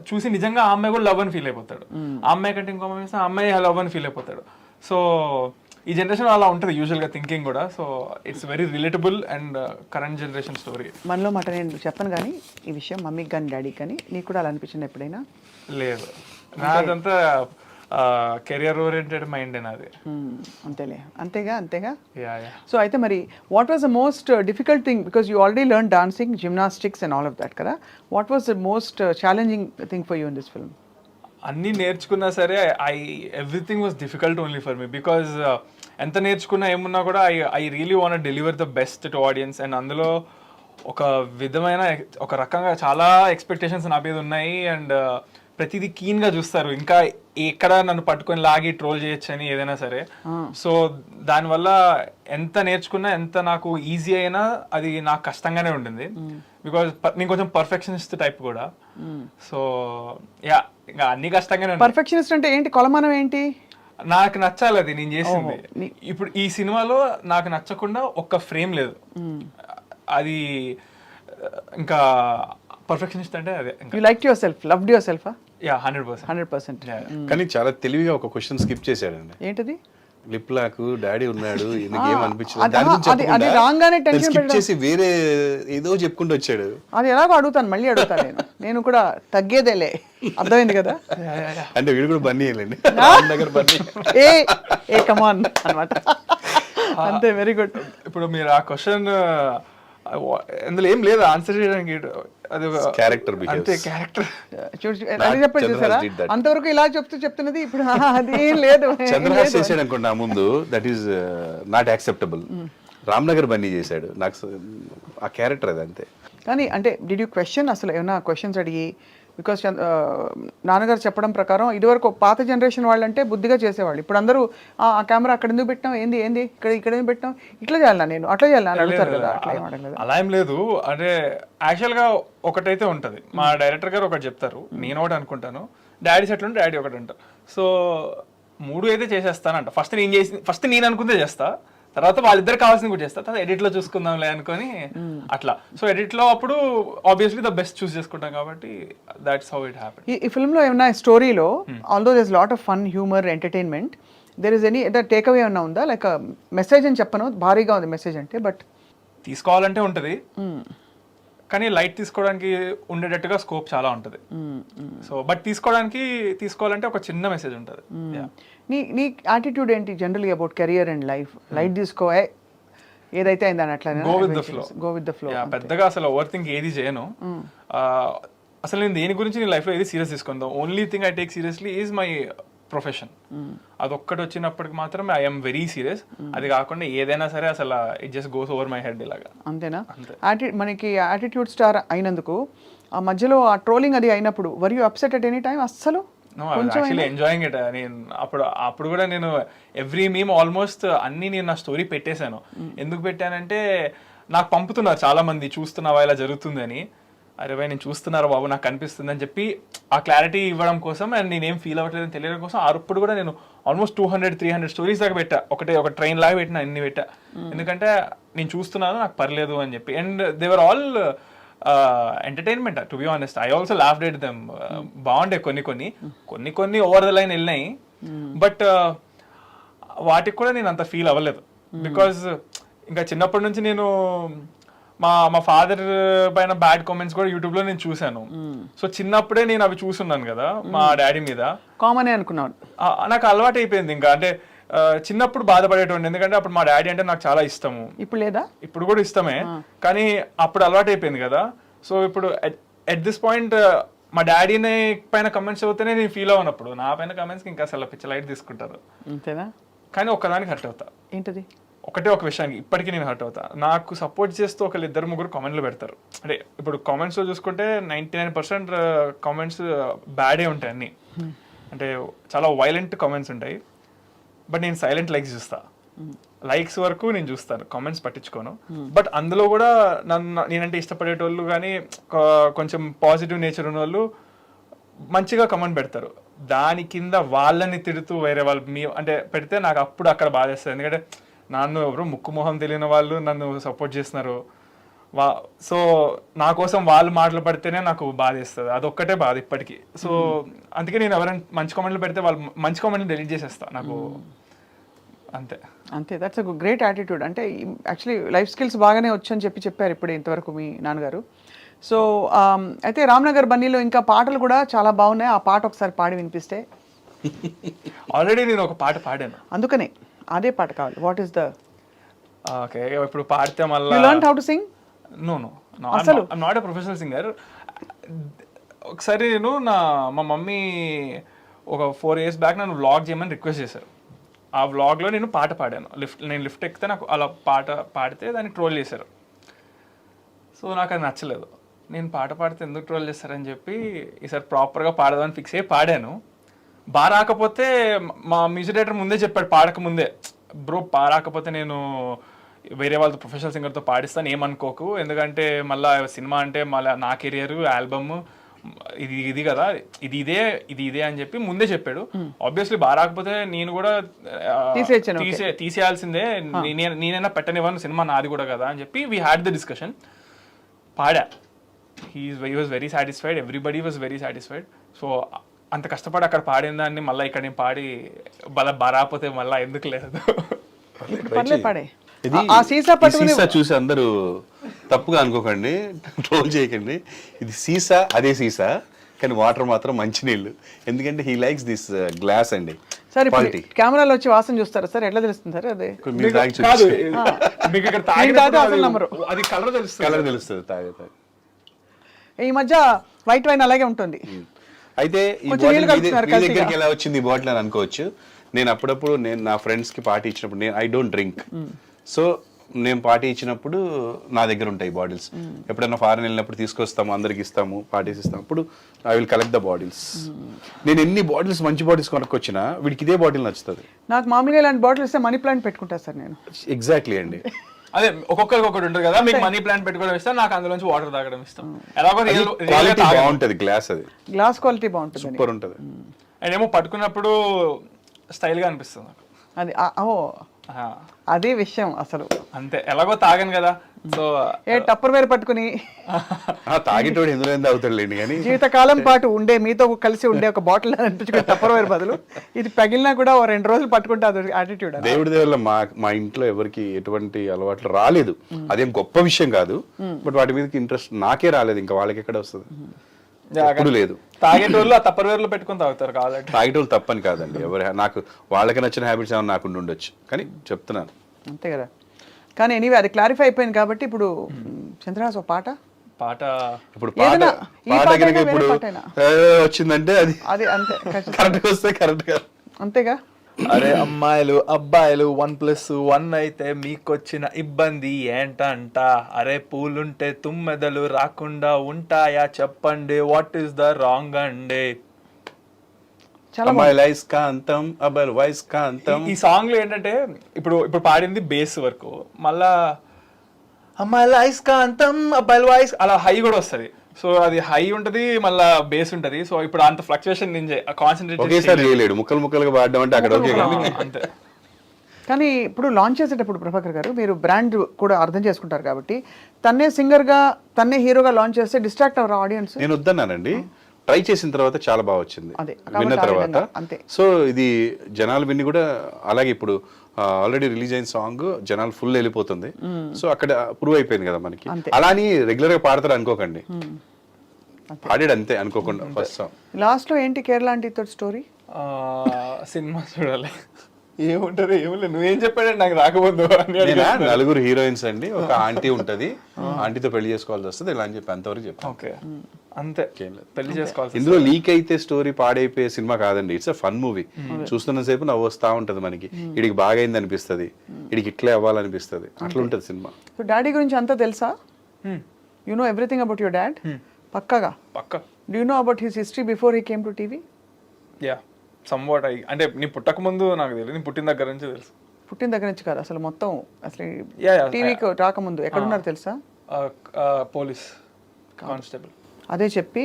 చూసి నిజంగా ఆ అమ్మాయి కూడా లవ్ అని ఫీల్ అయిపోతాడు. ఆ అమ్మాయి కంటే ఇంకో అమ్మాయి ఆ అమ్మాయి లవ్ అని ఫీల్ అయిపోతాడు. సో ఈ జనరేషన్ అలా ఉంటుంది యూజువల్గా థింకింగ్ కూడా. So it's very relatable and current generation story. మనలో మాట నేను చెప్పను కానీ ఈ విషయం మమ్మీకి కానీ డాడీకి కానీ, నీకు కూడా అలా అనిపించింది ఎప్పుడైనా? లేదు, నాదంతా కెరియర్ ఓరియంటెడ్ మైండ్ నాది. అంతేలే, అంతేగా. Yeah yeah. సో అయితే మరి what was the most difficult thing, because you already learn dancing, gymnastics and all of that కదా, what was the most challenging thing for you in this film? అన్నీ నేర్చుకున్నా సరే everything was difficult only for me, because ఎంత నేర్చుకున్నా ఏమున్నా కూడా I really want deliver the best to audience. And అందులో ఒక విధమైన ఒక రకంగా చాలా ఎక్స్పెక్టేషన్స్ నా మీద ఉన్నాయి. అండ్ ప్రతిదీ కీన్గా చూస్తారు, ఇంకా ఎక్కడ నన్ను పట్టుకొని లాగి ట్రోల్ చేయొచ్చు అని ఏదైనా సరే. సో దానివల్ల ఎంత నేర్చుకున్నా, ఎంత నాకు ఈజీ అయినా అది నాకు కష్టంగానే ఉండింది, బికాజ్ నేను కొంచెం పర్ఫెక్షనిస్ట్ టైప్ కూడా. సో యా, ఇంకా అన్ని కష్టంగానే. పర్ఫెక్షనిస్ట్ అంటే ఏంటి, కొలమానం ఏంటి? నాకు నచ్చాలి అది నేను చేసింది. ఇప్పుడు ఈ సినిమాలో నాకు నచ్చకుండా ఒక్క ఫ్రేమ్ లేదు, అది ఇంకా పర్ఫెక్షనిస్ట్ అంటే అదే. You like your self, loved your self? Yeah 100%. కానీ చాలా తెలివిగా ఒక క్వశ్చన్ స్కిప్ చేశాడండి. ఏంటది? లిప్ లాక్ డాడీ ఉన్నాడు, నీకు ఏం అనిపించలేదు అది- దాని గురించి అది చెప్పకుండా రాగానే tension స్కిప్ పెట్టడం. చేసి వేరే ఏదో చెప్పుకుంటూ వచ్చాడు. అది ఎలాగో అడుగుతాను, మళ్ళీ అడుగుతాను నేను కూడా తగ్గేదేలే, అర్థమైంది కదా. అంటే వీడు కూడా బన్నీ వెళ్ళండి దగ్గర బన్నీ ఏ కమాన్ అన్నమాట. అంతే, వెరీ గుడ్. ఇప్పుడు మీరు ఆ క్వశ్చన్ అందులో ఏం లేదు ఆన్సర్ చేయడానికి, అది Character అంతే behaves. క్యారెక్టర్. అది చెప్పండి Chandras చూసారా, did that. అంతవరకు ఇలా చెప్తున్నది ఇప్పుడు అది ఏం లేదు, ఏం చంద్రహాస్ లేదు. చేశాడు అనుకోండి నా ముందు, that is not acceptable. Ramnagar Bunny చేశాడు, నాకు ఆ క్యారెక్టర్ అది అంతే. కానీ అంటే డిడ్ యూ క్వశ్చన్, అసలు ఏమైనా క్వశ్చన్స్ అడిగి, బికాస్ నాన్నగారు చెప్పడం ప్రకారం ఇదివరకు పాత జనరేషన్ వాళ్ళంటే బుద్ధిగా చేసేవాళ్ళు, ఇప్పుడు అందరూ ఆ కెమెరా అక్కడ ఎందుకు పెట్టినాం, ఏంది ఇక్కడ ఎందుకు పెట్టినాం, ఇట్లా చేయాలా నేను అట్లా చేయాలా అని అడుగుతారు కదా, అట్లా ఏం అడగలేదు. అలా ఏం లేదు. అంటే యాక్చువల్గా ఒకటైతే ఉంటుంది, మా డైరెక్టర్ గారు ఒకటి చెప్తారు, నేను ఒకటి అనుకుంటాను, డాడీ సెట్ ఉంటే డాడీ ఒకటి అంటారు. సో మూడు అయితే చేసేస్తానంట. ఫస్ట్ నేను అనుకుందే చేస్తా, తర్వాత వాళ్ళిద్దరు కావాల్సింది కూడా చేస్తా, తర్వాత ఎడిట్లో చూసుకుందాంలే అనుకొని అట్లా. సో ఎడిట్లో అప్పుడు ఆబ్వియస్లీ ద బెస్ట్ చూస్ చేసుకుంటాం కాబట్టి దాట్స్ హౌ ఇట్ హ్యాపెన్. ఈ ఫిల్మ్లో ఏమన్నా స్టోరీలో, although there is lot of fun, humour, entertainment, there is any takeaway ఏమన్నా ఉందా? లైక్ మెసేజ్ అని చెప్పను, భారీగా ఉంది మెసేజ్ అంటే, బట్ తీసుకోవాలంటే ఉంటుంది, కానీ లైట్ తీసుకోవడానికి ఉండేటట్టుగా స్కోప్ చాలా ఉంటుంది. సో బట్ తీసుకోవాలంటే ఒక చిన్న మెసేజ్ ఉంటుంది. నీ యాటిట్యూడ్ ఏంటి జనరల్గా about career and life? Light తీసుకోవే, ఏదైతే అయిందని అట్లా గో విత్ ద ఫ్లో. పెద్దగా అసలు ఓవర్ థింక్ ఏది చేయను. అసలు నేను దేని గురించి నేను లైఫ్లో ఏది సీరియస్ తీసుకుందాం, only thing I take seriously is my profession. అదొక్కటి వచ్చినప్పటికి మాత్రం ఐఎమ్ వెరీ సీరియస్. అది కాకుండా ఏదైనా సరే అసలు it just goes over my head ఇలాగా. అంతేనా? మనకి యాటిట్యూడ్ స్టార్ అయినందుకు ఆ మధ్యలో ఆ ట్రోలింగ్ అది అయినప్పుడు were you upset at any time? అస్సలు యాక్చువల్లీ ఎంజాయింగ్ ఇట్. నేను అప్పుడు కూడా నేను ఎవ్రీ మీమ్ ఆల్మోస్ట్ అన్ని నేను నా స్టోరీ పెట్టేశాను. ఎందుకు పెట్టానంటే నాకు పంపుతున్నారు చాలా మంది, చూస్తున్నావా ఇలా జరుగుతుందని. అరే భయ్ నేను చూస్తున్నారు బాబు, నాకు కనిపిస్తుంది అని చెప్పి ఆ క్లారిటీ ఇవ్వడం కోసం, అండ్ నేనేం ఫీల్ అవ్వట్లేదని తెలియడం కోసం అప్పుడు కూడా నేను ఆల్మోస్ట్ 200-300 స్టోరీస్ దాకా పెట్టా. ఒక ట్రైన్ లాగా పెట్టినా, అన్ని పెట్టా. ఎందుకంటే నేను చూస్తున్నాను, నాకు పర్లేదు అని చెప్పి. And they were all entertainment to be honest. I also laughed at them. బాగుండే కొన్ని ఓవర్ ద లైన్ వెళ్ళినాయి, బట్ వాటికి కూడా నేను అంత ఫీల్ అవ్వలేదు. బికాజ్ ఇంకా చిన్నప్పటి నుంచి నేను మా ఫాదర్ పైన బ్యాడ్ కామెంట్స్ కూడా యూట్యూబ్ లో నేను చూశాను. సో చిన్నప్పుడే నేను అవి చూసున్నాను కదా మా డాడీ మీద. కామన్ అనుకున్నాను, నాకు అలవాటు అయిపోయింది. ఇంకా అంటే చిన్నప్పుడు బాధపడేటోండి, ఎందుకంటే అప్పుడు మా డాడీ అంటే నాకు చాలా ఇష్టము. ఇప్పుడు లేదా? ఇప్పుడు కూడా ఇష్టమే, కానీ అప్పుడు అలవాటు అయిపోయింది కదా. సో ఇప్పుడు ఎట్ దిస్ పాయింట్ మా డాడీని పైన కమెంట్స్ అవుతేనే నేను ఫీల్ అవ్వనప్పుడు నా పైన కమెంట్స్కి ఇంకా అసలు పిచ్చ లైట్ తీసుకుంటారు. అంతేనా? కానీ ఒక్కదానికి హర్ట్ అవుతా. ఏంటది? ఒక విషయానికి ఇప్పటికీ నేను హర్ట్ అవుతా. నాకు సపోర్ట్ చేస్తూ 1-2-3 కామెంట్లు పెడతారు. అంటే ఇప్పుడు కామెంట్స్లో చూసుకుంటే 99% కామెంట్స్ బ్యాడే ఉంటాయి అన్ని. అంటే చాలా వైలెంట్ కామెంట్స్ ఉంటాయి, బట్ నేను సైలెంట్ లైక్స్ చూస్తా. లైక్స్ వరకు నేను చూస్తాను, కామెంట్స్ పట్టించుకోను. బట్ అందులో కూడా నేనంటే ఇష్టపడేటోళ్ళు కానీ కొంచెం పాజిటివ్ నేచర్ ఉన్న వాళ్ళు మంచిగా కమెంట్ పెడతారు. దాని కింద వాళ్ళని తిడుతూ వేరే వాళ్ళు అంటే పెడితే నాకు అప్పుడు అక్కడ బాధేస్తుంది. ఎందుకంటే నన్ను ఎవరు ముక్కు మొహం తెలియని వాళ్ళు నన్ను సపోర్ట్ చేస్తున్నారు. సో నా కోసం వాళ్ళు మాటలు పడితేనే నాకు బాధేస్తుంది. అదొక్కటే బాధ ఇప్పటికీ. సో అందుకే నేను ఎవరైనా మంచి కామెంట్లు పెడితే వాళ్ళు మంచి కామెంట్లు డిలీట్ చేసేస్తా. నాకు అంతే. That's a great attitude. అంటే యాక్చువల్లీ లైఫ్ స్కిల్స్ బాగానే వచ్చని చెప్పారు ఇప్పుడు ఇంతవరకు మీ నాన్నగారు. సో అయితే రామ్నగర్ బన్నీలో ఇంకా పాటలు కూడా చాలా బాగున్నాయి. ఆ పాట ఒకసారి పాడి వినిపిస్తే. ఆల్రెడీ నేను ఒక పాట పాడాను. అందుకనే అదే పాట కావాలి. వాట్ ఈస్ ద ఓకే, ఇప్పుడు పాడితే మళ్ళీ you learn how to sing? No అసలు? Not a professional singer. ఒకసారి మా మమ్మీ ఒక 4 years బ్యాక్ నన్ను వ్లాగ్ చేయమని రిక్వెస్ట్ చేశారు. ఆ వ్లాగ్లో నేను పాట పాడాను. నేను లిఫ్ట్ ఎక్కితే నాకు అలా పాట పాడితే దాన్ని ట్రోల్ చేశారు. సో నాకు అది నచ్చలేదు. నేను పాట పాడితే ఎందుకు ట్రోల్ చేస్తారని చెప్పి ఈసారి ప్రాపర్గా పాడదామని ఫిక్స్ అయ్యి పాడాను. బాగా రాకపోతే మా మ్యూజిక్ డైరెక్టర్ ముందే చెప్పాడు, పాడక ముందే, బ్రో రాకపోతే నేను వేరే వాళ్ళతో ప్రొఫెషనల్ సింగర్తో పాడిస్తాను, ఏమనుకోకు, ఎందుకంటే మళ్ళీ సినిమా అంటే మళ్ళీ నా కెరియర్ ఆల్బమ్ ఇది కదా, ఇది ఇదే అని చెప్పి ముందే చెప్పాడు. ఆబ్వియస్లీ బాగా రాకపోతే నేను కూడా తీసేయాల్సిందే, నేనైనా పెట్టనివ్వను, సినిమా నాది కూడా కదా అని చెప్పి వీ హ్యాడ్ ద డిస్కషన్. పాడా. he was very satisfied, everybody was very satisfied. So అంత కష్టపడి అక్కడ పాడిన దాన్ని మళ్ళీ ఇక్కడ నేను పాడి బారాపోతే మళ్ళీ ఎందుకు లేదు. పాడే. ఇది ఆ సీసా పట్టుకుని సీసా చూసి అందరూ తప్పుగా అనుకోకండి, ట్రోల్ చేయకండి. ఇది సీసా, అదే సీసా, కానీ వాటర్ మాత్రం మంచినీళ్ళు. ఎందుకంటే హీ లైక్స్ దిస్ గ్లాస్ అండి. సార్ ఇప్పుడు కెమెరాలో వచ్చి వాసన చూస్తారా సార్? ఎట్లా తెలుస్తుంది సార్? అదే మీరు తాగి కాదు, చూసి మీకు ఇక్కడ అసలు నమ్మరు. అది కలర్ తెలుస్తుంది. కలర్ తెలుస్తుంది తాగే. ఈ మధ్య వైట్ వైన్ అలాగే ఉంటుంది. అయితే ఈ కొంచెం బాటిల్ నీళ్ళు కలుపుతున్నారు మీ కలిసిగా. దగ్గరికి ఎలా వచ్చింది ఈ బాటిల్ అని అనుకోవచ్చు. నేను అప్పుడప్పుడు నా ఫ్రెండ్స్ కి పార్టీ ఇచ్చినప్పుడు, ఐ డోంట్ డ్రింక్, సో నేను పార్టీ ఇచ్చినప్పుడు నా దగ్గర ఉంటాయి బాటిల్స్. ఎప్పుడైనా ఫారెన్ వెళ్ళినప్పుడు తీసుకొస్తాము, అందరికి ఇస్తాము, పార్టీస్ ఇస్తాము, అప్పుడు I will collect the bottles. నేను ఎన్ని బాటిల్స్, మంచి బాటిల్స్ కొనుక్కొచ్చినా వీడికి ఇదే బాటిల్ నచ్చుతుంది. నాకు మామూలుగా ఇలాంటి బాటిల్ ఇస్తే మనీ ప్లాంట్ పెట్టుకుంటా సార్ నేను. ఎగ్జాక్ట్లీ అండి. అదే ఒక్కొక్కరికి ఒకటి ఉంటుంది కదా, మీకు మనీ ప్లాంట్ పెట్టుకోవడం ఇష్టం, నాకు అందులోంచి వాటర్ తాగడం ఇష్టం. ఎలాగో క్వాలిటీ బాగుంటది, గ్లాస్ అది గ్లాస్ క్వాలిటీ బాగుంటుంది. సూపర్ ఉంటది. అండ్ ఏమో పట్టుకున్నప్పుడు స్టైల్ గా అనిపిస్తుంది నాకు. అది అదే విషయం అసలు. అంతే, ఎలాగో తాగాను కదా, సో టప్పర్ వేరు పట్టుకుని తాగేటోడు ఎందులో అవుతాడులేండి, కానీ జీవితకాలం పాటు ఉండే మీతో కలిసి ఉండే ఒక బాటిల్ అనిపించుకుని టప్పర్ వేరు బదులు ఇది పగిలినా కూడా 2 రోజులు పట్టుకుంటే అది యాటిట్యూడ్. దేవుడి దేవుళ్ళ మా ఇంట్లో ఎవరికి ఎటువంటి అలవాట్లు రాలేదు. అదేం గొప్ప విషయం కాదు, బట్ వాటి మీదకి ఇంట్రెస్ట్ నాకే రాలేదు. ఇంకా వాళ్ళకి ఎక్కడ వస్తుంది, ఎప్పుడు లేదు. తాగేటోళ్ళు ఆ తప్పర్ వేర్లో పెట్టుకుని తాగుతారు కావాలంటే. తాగేటోళ్ళు తప్పని కాదండి, ఎవరు నాకు వాళ్ళకి నచ్చిన హ్యాబిట్స్ ఏమైనా నాకు ఉండొచ్చు, కానీ చెప్తున్నాను అంతే కదా. కానీ ఎనీవే అది క్లారిఫై అయిపోయింది కాబట్టి ఇప్పుడు చంద్రహాస్ ఒక పాట ఇప్పుడు ఏదైనా, ఈ పాట కనుక అయినా ఇప్పుడు వేరే పాట అయినా. వచ్చిందంటే అది అది అంతే కరెక్ట్ వస్తే కరెక్ట్ గా అంతేగా. అరే అమ్మాయిలు అబ్బాయిలు 1+1 అయితే మీకొచ్చిన ఇబ్బంది ఏంటంట? అరే పూలుంటే తుమ్మెదలు రాకుండా ఉంటాయా చెప్పండి, వాట్ ఈస్ ద రాంగ్ అండి? అమ్మాయి లైస్ కాంతం, అబ్బాయి వాయిస్ కాంతం. ఈ సాంగ్ లో ఏంటంటే ఇప్పుడు పాడింది బేస్ వరకు, మళ్ళా అమ్మాయి లైస్ కాంతం అబ్బాయి వాయిస్ అలా హై కూడా వస్తుంది. సో అది హై ఉంటది, మళ్ళా బేస్ ఉంటది. సో ఇప్పుడు అంత ఫ్లక్చుయేషన్ నేను కాన్సన్ట్రేట్ ఒకేసారి చేయలేడు, ముక్కలుగా పాడడం అంటే అక్కడ ఓకే. అంతే. కానీ ఇప్పుడు లాంచ్ చేసేటప్పుడు ప్రభాకర్ గారు మీరు బ్రాండ్ కూడా అర్థం చేసుకుంటారు కాబట్టి తన్నే సింగర్గా తన్నే హీరోగా లాంచ్ చేస్తే డిస్ట్రాక్ట్ అవ్వరు ఆడియన్స్. నేను వద్దన్నానండి, ట్రై చేసిన తర్వాత చాలా బాగా వచ్చింది, అదే, విన్న కాబట్టి ఆ తర్వాత. విధంగా, అంతే. సో ఇది జనాలు విని కూడా అలాగే ఇప్పుడు ఆల్రెడీ రిలీజ్ అయిన సాంగ్ జనాలు ఫుల్ వెళ్ళిపోతుంది. సో అక్కడ ప్రూవ్ అయిపోయింది కదా మనకి. అంతే. అలా అని రెగ్యులర్ గా పాడతారు అనుకోకండి, పాడాడు అంతే అనుకోకుండా ఫస్ట్ సాంగ్. లాస్ట్ లో ఏంటి కేరళ ఆంటీతో స్టోరీ? సినిమా చూడాలి, ఏముంటది ఏముంది, నువ్వేం చెప్పాడంటే నాకు రాకపోదు. నలుగురు హీరోయిన్స్ అండి, ఒక ఆంటీ ఉంటది, ఆంటీతో పెళ్లి చేసుకోవాల్సి వస్తుంది ఇలా అని చెప్పి అంతవరకు చెప్పాను. ఓకే అంతే, పెళ్లి చేసుకోవాలి. ఇందులో లీక్ అయితే స్టోరీ పాడైపోయే సినిమా కాదండి, ఇట్స్ అ ఫన్ మూవీ. చూస్తున్న సేపు నవ్వు వస్తా ఉంటది మనకి, ఇడికి బాగైంది అనిపిస్తుంది, ఇడికి ఇట్లే అవ్వాలనిపిస్తుంది, అట్లా ఉంటది సినిమా. సో డాడీ గురించి అంతా తెలుసా? You know everything about your dad? పక్కాగా. Do you know about his history before he came to TV? Yeah somewhat. అంటే నీ పుట్టక ముందు నాకు తెలియదు, నీ పుట్టిన దగ్గర నుంచి తెలుసు. పుట్టిన దగ్గర నుంచి కాదు, అసలు మొత్తం అసలు Yeah, టీవీకి రాకముందు ఎక్కడున్నారు తెలుసా? Police constable. అదే చెప్పి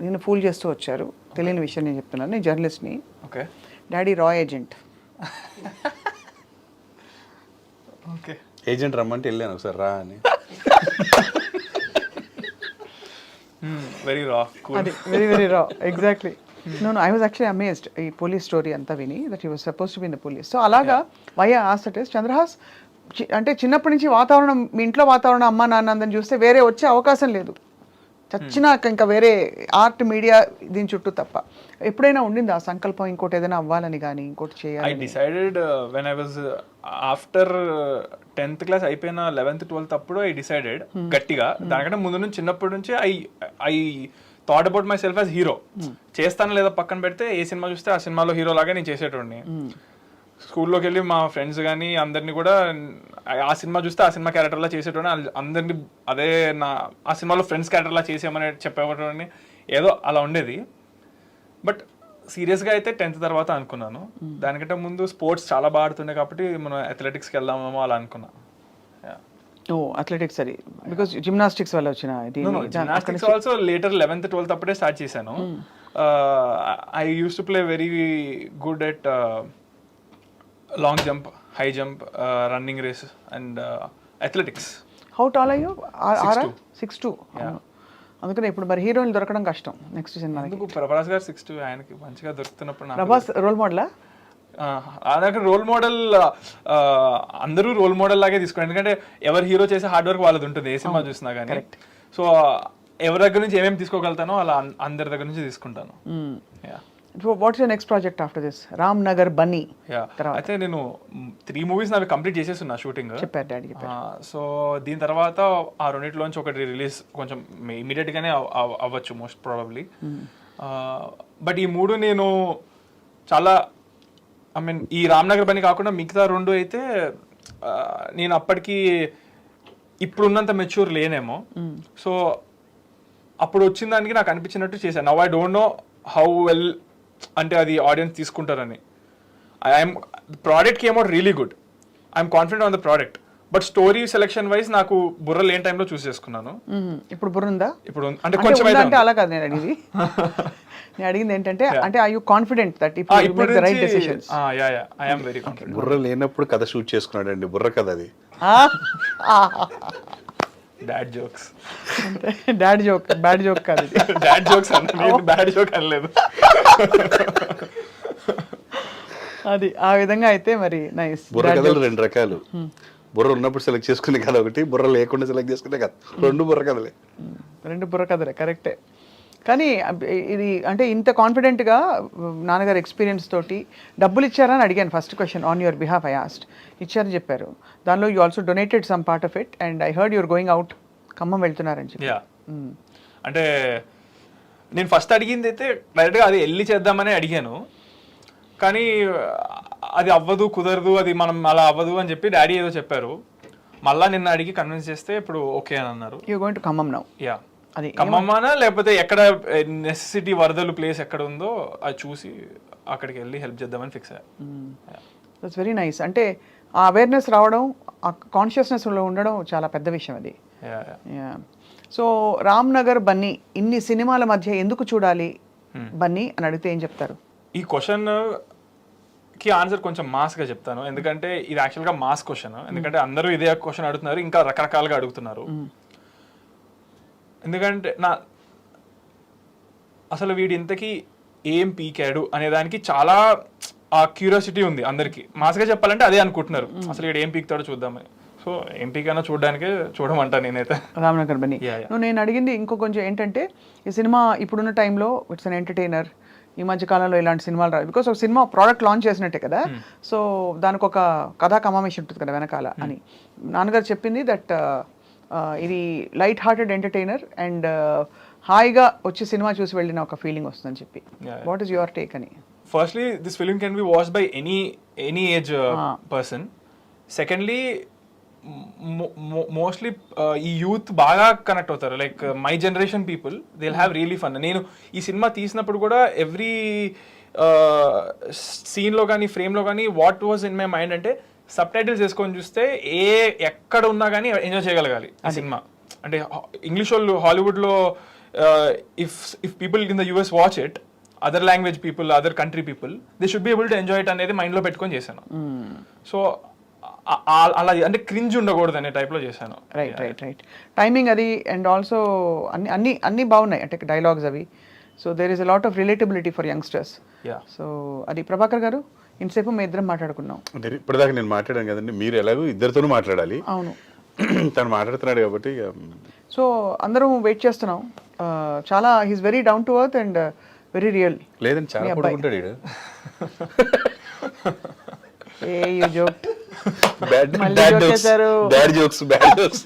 నేను ఫూల్ చేస్తూ వచ్చారు. తెలియని విషయం నేను చెప్తున్నాను, నేను జర్నలిస్ట్ని. ఓకే. డాడీ రా ఏజెంట్. ఓకే. ఏజెంట్ రమ్మంటే వెళ్ళాను ఒకసారి రా అని. Very raw. అది very very raw, exactly. No I was actually amazed ఈ పోలీస్ స్టోరీ అంతా విని, that he was suppose to be in the police. So అలాగా why I asked it is, Chandrahas అంటే చిన్నప్పటి నుంచి వాతావరణం, మీ ఇంట్లో వాతావరణం అమ్మ నాన్న అందరిని చూస్తే వేరే వచ్చే అవకాశం లేదు. చచ్చినాక ఇంకా వేరే ఆర్ట్ మీడియా దీని చుట్టూ తప్ప ఎప్పుడైనా ఉండింది ఆ సంకల్పం ఇంకోటి ఏదైనా అవ్వాలని కానీ ఇంకోటి ఐ చేయాలి? Decided when I was after 10th class అయిపోయిన 11th 12th అప్పుడు ఐ డిసైడెడ్ గట్టిగా. దానికంటే ముందు నుంచి చిన్నప్పటి నుంచి I thought about my self as hero. చేస్తాను లేదా పక్కన పెడితే ఏ సినిమా చూస్తే ఆ సినిమాలో హీరో లాగా నేను చేసేటోడిని. స్కూల్లోకి వెళ్ళి మా ఫ్రెండ్స్ కానీ అందరినీ కూడా ఆ సినిమా చూస్తే ఆ సినిమా క్యారెక్టర్లా చేసేటోడిని. అందరినీ అదే ఆ సినిమాలో ఫ్రెండ్స్ క్యారెక్టర్లా చేసేయమని చెప్పేటోడిని. ఏదో అలా ఉండేది. బట్ సీరియస్గా అయితే 10th తర్వాత అనుకున్నాను. దానికంటే ముందు స్పోర్ట్స్ చాలా బాగా ఆడుతుండే కాబట్టి మనం అథ్లెటిక్స్కి వెళ్దామేమో అలా అనుకున్నా. ఓ అథ్లెటిక్స్ అది బికాస్ జిమ్నాస్టిక్స్ వల్ల వచ్చిన gymnastics also later 11th 12th అప్పుడే స్టార్ట్ చేశాను. I use to play very good at long jump, high jump, running race and athletics. How tall are you? 6'2". 6'2". అందుకనే ఇప్పుడు మరి హీరోయిన్ దొరకడం కష్టం నెక్స్ట్ సినిమా. ఎందుకు ప్రభాస్ గారు 6'2", ఆయనకి మంచిగా దొరుకుతున్నప్పుడు ప్రభాస్ రోల్ మోడలా? నాకు రోల్ మోడల్ అందరూ రోల్ మోడల్ లాగే తీసుకోండి. ఎందుకంటే ఎవరు హీరో చేసే హార్డ్ వర్క్ వాళ్ళది ఉంటుంది ఏ సినిమా చూసినా కానీ. సో ఎవరి దగ్గర నుంచి ఏమేమి తీసుకోగలుగుతానో అలా అందరి దగ్గర నుంచి తీసుకుంటాను. What's your next project after this? Ram Nagar Bunny. అయితే నేను 3 మూవీస్ నావి కంప్లీట్ చేసేస్తున్నా షూటింగ్. చెప్పారు డాడీ. సో దీని తర్వాత ఆ రెండిట్లోంచి ఒకటి రిలీజ్ కొంచెం ఇమీడియట్ గానే అవ్వచ్చు మోస్ట్ ప్రాబబ్లీ. బట్ ఈ 3 నేను చాలా ఐ మీన్ ఈ రామ్నగర్ బన్నీ కాకుండా మిగతా 2 అయితే నేను అప్పటికి ఇప్పుడున్నంత మెచ్యూర్ లేనేమో. సో అప్పుడు వచ్చిన దానికి నాకు అనిపించినట్టు చేశాను. Now I don't know how well అంటే అది ఆడియన్స్ తీసుకుంటారని. I'm product came out really good. I'm confident on the product. But story selection wise నాకు బుర్ర లేని టైంలో చూస్ చేసుకున్నాను. ఇప్పుడు బుర్ర ఉందా? ఇప్పుడు అంటే కొంచెం అంటే అలా కాదు నేను అడిగింది. నేను అడిగింది ఏంటంటే అంటే ఐ యూ కాన్ఫిడెంట్ దట్ ఇప్పుడు you make the right decisions? Yeah I am very confident. బుర్ర లేనప్పుడు కథ షూట్ చేసుకున్నాడు అండి. బుర్ర కథ అది. Dad jokes. Dad joke, bad joke కాదు. డాడ్ జోక్స్ అన్నది బ్యాడ్ జోక్ అనలేదు. అది ఆ విధంగా అయితే మరి నైస్. బుర్ర కథలు 2 రకాలు. బుర్ర ఉన్నప్పుడు సెలెక్ట్ చేసుకునే కథ ఒకటి, బుర్ర లేకుండా సెలెక్ట్ చేసుకునే కథ. 2 బుర్ర కథలే. 2 బుర్ర కథలే, కరెక్టే. కానీ ఇది అంటే ఇంత కాన్ఫిడెంట్గా నాన్నగారు ఎక్స్పీరియన్స్ తోటి డబ్బులు ఇచ్చారని అడిగాను first question on your behalf. I asked, ఇచ్చారని చెప్పారు. దానిలో you also donated some part of it and I heard your going out, Khammam వెళ్తున్నారని చెప్పి. అంటే నేను ఫస్ట్ అడిగింది అయితే డైరెక్ట్గా అది వెళ్ళి చేద్దామని అడిగాను. కానీ అది అవ్వదు, కుదరదు, అది మనం అలా అవ్వదు అని చెప్పి డాడీ ఏదో చెప్పారు. మళ్ళీ నిన్న అడిగి కన్విన్స్ చేస్తే ఇప్పుడు ఓకే అని అన్నారు. You going to Khammam now? Yeah. అది ఖమ్మమానా లేకపోతే ఎక్కడ నెసెసిటీ వరదలు ప్లేస్ ఎక్కడ ఉందో అది చూసి అక్కడికి వెళ్ళి హెల్ప్ చేద్దామని ఫిక్స్ అయ్యా. That's very nice. అంటే ఆ అవేర్నెస్ రావడం, ఆ కాన్షియస్నెస్లో ఉండడం చాలా పెద్ద విషయం అది. సో రామ్ నగర్ బన్నీ ఇన్ని సినిమాల మధ్య ఎందుకు చూడాలి బన్నీ అని అడిగితే ఏం చెప్తారు? ఈ క్వశ్చన్ కి ఆన్సర్ కొంచెం మాస్గా చెప్తాను. ఎందుకంటే ఇది యాక్చువల్గా మాస్ క్వశ్చన్. ఎందుకంటే అందరూ ఇదే క్వశ్చన్ అడుగుతున్నారు, ఇంకా రకరకాలుగా అడుగుతున్నారు. ఎందుకంటే అసలు వీడి ఇంతకీ ఏం పీకాడు అనే దానికి చాలా ఆ క్యూరియాసిటీ ఉంది అందరికి. మాస్గా చెప్పాలంటే అదే అనుకుంటున్నారు, అసలు వీడు ఏం పీకుతాడో చూద్దామని. సో ఏం పీకైనా చూడడానికే చూడమంటా నేనైతే రామ్నగర్ బన్నీ. నేను అడిగింది ఇంకో కొంచెం ఏంటంటే ఈ సినిమా ఇప్పుడున్న టైంలో ఇట్స్ అన్ ఎంటర్టైనర్. ఈ మధ్య కాలంలో ఇలాంటి సినిమాలు రావు బికాస్ ఒక సినిమా ప్రోడక్ట్ లాంచ్ చేసినట్టే కదా. సో దానికి ఒక కథా కమామేషన్ ఉంటుంది కదా వెనకాల అని నాన్నగారు చెప్పింది. దట్ ఇది లైట్ హార్టెడ్ ఎంటర్టైనర్ అండ్ హాయిగా వచ్చి సినిమా చూసి వెళ్ళిన ఒక ఫీలింగ్ వస్తుందని చెప్పి. వాట్ ఈస్ యువర్ టేక్ అని? Firstly this film can be watched by any age person. Secondly mostly ఈ యూత్ బాగా కనెక్ట్ అవుతారు. Like my generation people they will have really fun. నేను ఈ సినిమా తీసినప్పుడు కూడా ఎవ్రీ సీన్లో కానీ ఫ్రేమ్లో కానీ what was in my mind అంటే సబ్ టైటిల్స్ వేసుకొని చూస్తే ఎక్కడ ఉన్నా కానీ ఎంజాయ్ చేయగలగాలి ఆ సినిమా. అంటే ఇంగ్లీష్ వాళ్ళు హాలీవుడ్లో if people in the US watch it, other language people, other country people, they should be able to enjoy it అనేది మైండ్లో పెట్టుకొని చేశాను. సో అలా అంటే క్రింజ్ ఉండకూడదు అనే టైప్లో చేశాను. రైట్. టైమింగ్ అది అండ్ ఆల్సో అన్ని బాగున్నాయి అంటే డైలాగ్స్ అవి. So there is a lot of relatability for youngsters. So అది ప్రభాకర్ గారు ఇంతసేపు మేము ఇద్దరం మాట్లాడుకున్నాం. అంటే ఇప్పటిదాకా నేను మాట్లాడాను కదండి, మీరు ఎలాగో ఇద్దరితోనూ మాట్లాడాలి. అవును, తను మాట్లాడుతున్నాడు కాబట్టి. సో అందరం వెయిట్ చేస్తున్నాం చాలా he's very down to earth and very real. లేదండి చాలా పడుకుంటాడు వీడు. ఏ జోక్ బ్యాడ్ మళ్ళీ బ్యాడ్ joke జోక్స్ చేశారు. Bad jokes bad jokes.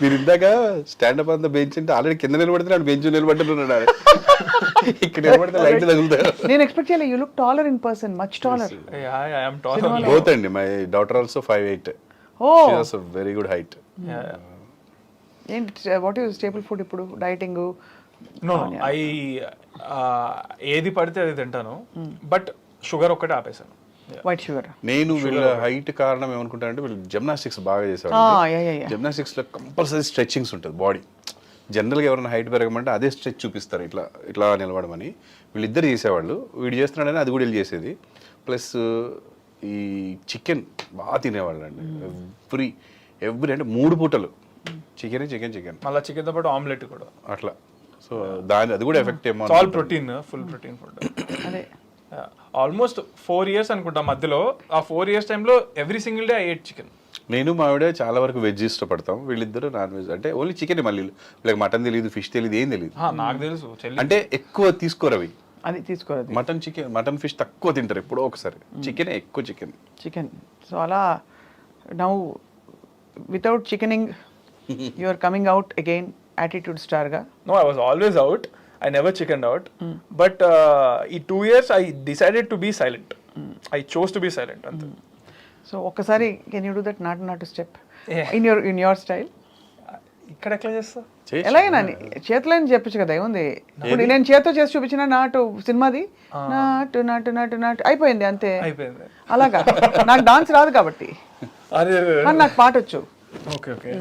మీరు ఇందాక స్టాండప్ అంతా బెంచ్ అంటే ఆల్రెడీ కింద నిలబడితే బెంచ్ నిలబడ్డాడు ఆడ. ఇక్కడ నిలబడితే లైట్ తగులుతారు. నేను ఎక్స్పెక్ట్ చేయాలి you look taller in person, much taller. I am tall. Both అండి. My daughter also 5'8". Oh. She has a very good height. ఏంటి వాట్ ఈస్ స్టేబుల్ ఫుడ్ ఇప్పుడు డైటింగ్? No, I ఏది పడితే అది తింటాను, బట్ షుగర్ ఒక్కటే ఆపేసాను. White sugar. నేను వీళ్ళ హైట్ కారణం ఏమనుకుంటానంటే వీళ్ళు జిమ్నాస్టిక్స్ బాగా చేసేవాళ్ళు. జిమ్నాస్టిక్స్ లో కంపల్సరీ స్ట్రెచ్చింగ్స్ ఉంటుంది బాడీ. జనరల్గా ఎవరైనా హైట్ పెరగమంటే అదే స్ట్రెచ్ చూపిస్తారు, ఇట్లా ఇట్లా నిలబడమని. వీళ్ళిద్దరు చేసేవాళ్ళు. వీడు చేస్తున్నాడని అది కూడా వీళ్ళు చేసేది. ప్లస్ ఈ చికెన్ బాగా తినేవాళ్ళు అండి. ఎవ్రీ అంటే 3 పూటలు చికెన్ చికెన్ చికెన్, మళ్ళీ చికెన్తో పాటు ఆమ్లెట్ కూడా అట్లా. సో దాని అది కూడా ఎఫెక్ట్ ఏమో. All protein, full protein food. అదే ఆల్మోస్ట్ 4 years అనుకుంటా మధ్యలో. ఆ 4 years టైంలో every single day I eight chicken. నేను మా ఆవిడ చాలా వరకు వెజ్ ఇష్టపడతాం. వీళ్ళిద్దరు నాన్ వెజ్. అంటే ఓన్లీ చికెన్. మళ్ళీ వీళ్ళకి మటన్ తెలియదు, ఫిష్ తెలియదు, ఏం తెలియదు. నాకు తెలుసు చెల్లి. అంటే ఎక్కువ తీసుకోరు అవి. అది తీసుకోలేదు. మటన్ చికెన్, మటన్ ఫిష్ తక్కువ తింటారు ఎప్పుడో ఒకసారి. చికెన్ ఎక్కువ చికెన్. సో అలా now without chickening you are coming out again attitude స్టార్గా. No, I was always out. I never chickened out. But ఈ 2 years I decided to be silent. I chose to be silent. అంతే. So ఒక్కసారి can you do that నాటు step Yeah. In your style? ఇక్కడ ఎట్లా చేస్తా? ఎలాగైనా చేతిలో చెప్పచ్చు కదా, ఏముంది. ఇప్పుడు నేను చేతితో చేసి చూపించిన నాటు సినిమాది నాటు నాటు నాటు నాటు అయిపోయింది అంతే. అయిపోయింది. అలాగా నాకు డాన్స్ రాదు కాబట్టి, అరే కానీ నాకు పాట వచ్చు. Okay okay.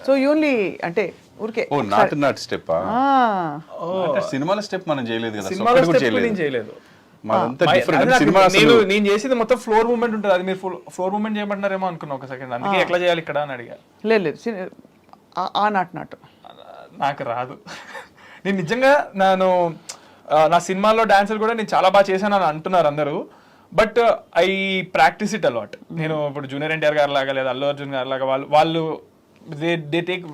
సో యూన్లీ అంటే ఊరికే ఓ నాట్ స్టెప్. సినిమాల స్టెప్ మనం చేయలేదు కదా. సినిమాలో ఒక్కటి కూడా step చేయలేదు. నేను చేయలేదు. మాదంతా అది డిఫరెంట్. నాకు సినిమా అసలు నేను చేసేది మొత్తం ఫ్లోర్ మూవ్మెంట్ ఉంటుంది. అది మీరు ఫ్లోర్ మూవ్మెంట్ చేయమంటున్నారేమో అనుకున్నా ఒక సెకండ్. అందుకే ఎట్లా చేయాలి ఇక్కడ అని అడిగా. లేదు ఆ నాటు నాకు రాదు. నేను నిజంగా నా సినిమాల్లో డాన్సర్ కూడా నేను చాలా బాగా చేశాను అని అంటున్నారు అందరూ. But I practice it a lot. నేను ఇప్పుడు జూనియర్ ఎన్టీఆర్ గారు లాగా లేదా అల్లు అర్జున్ గారు లాగా వాళ్ళు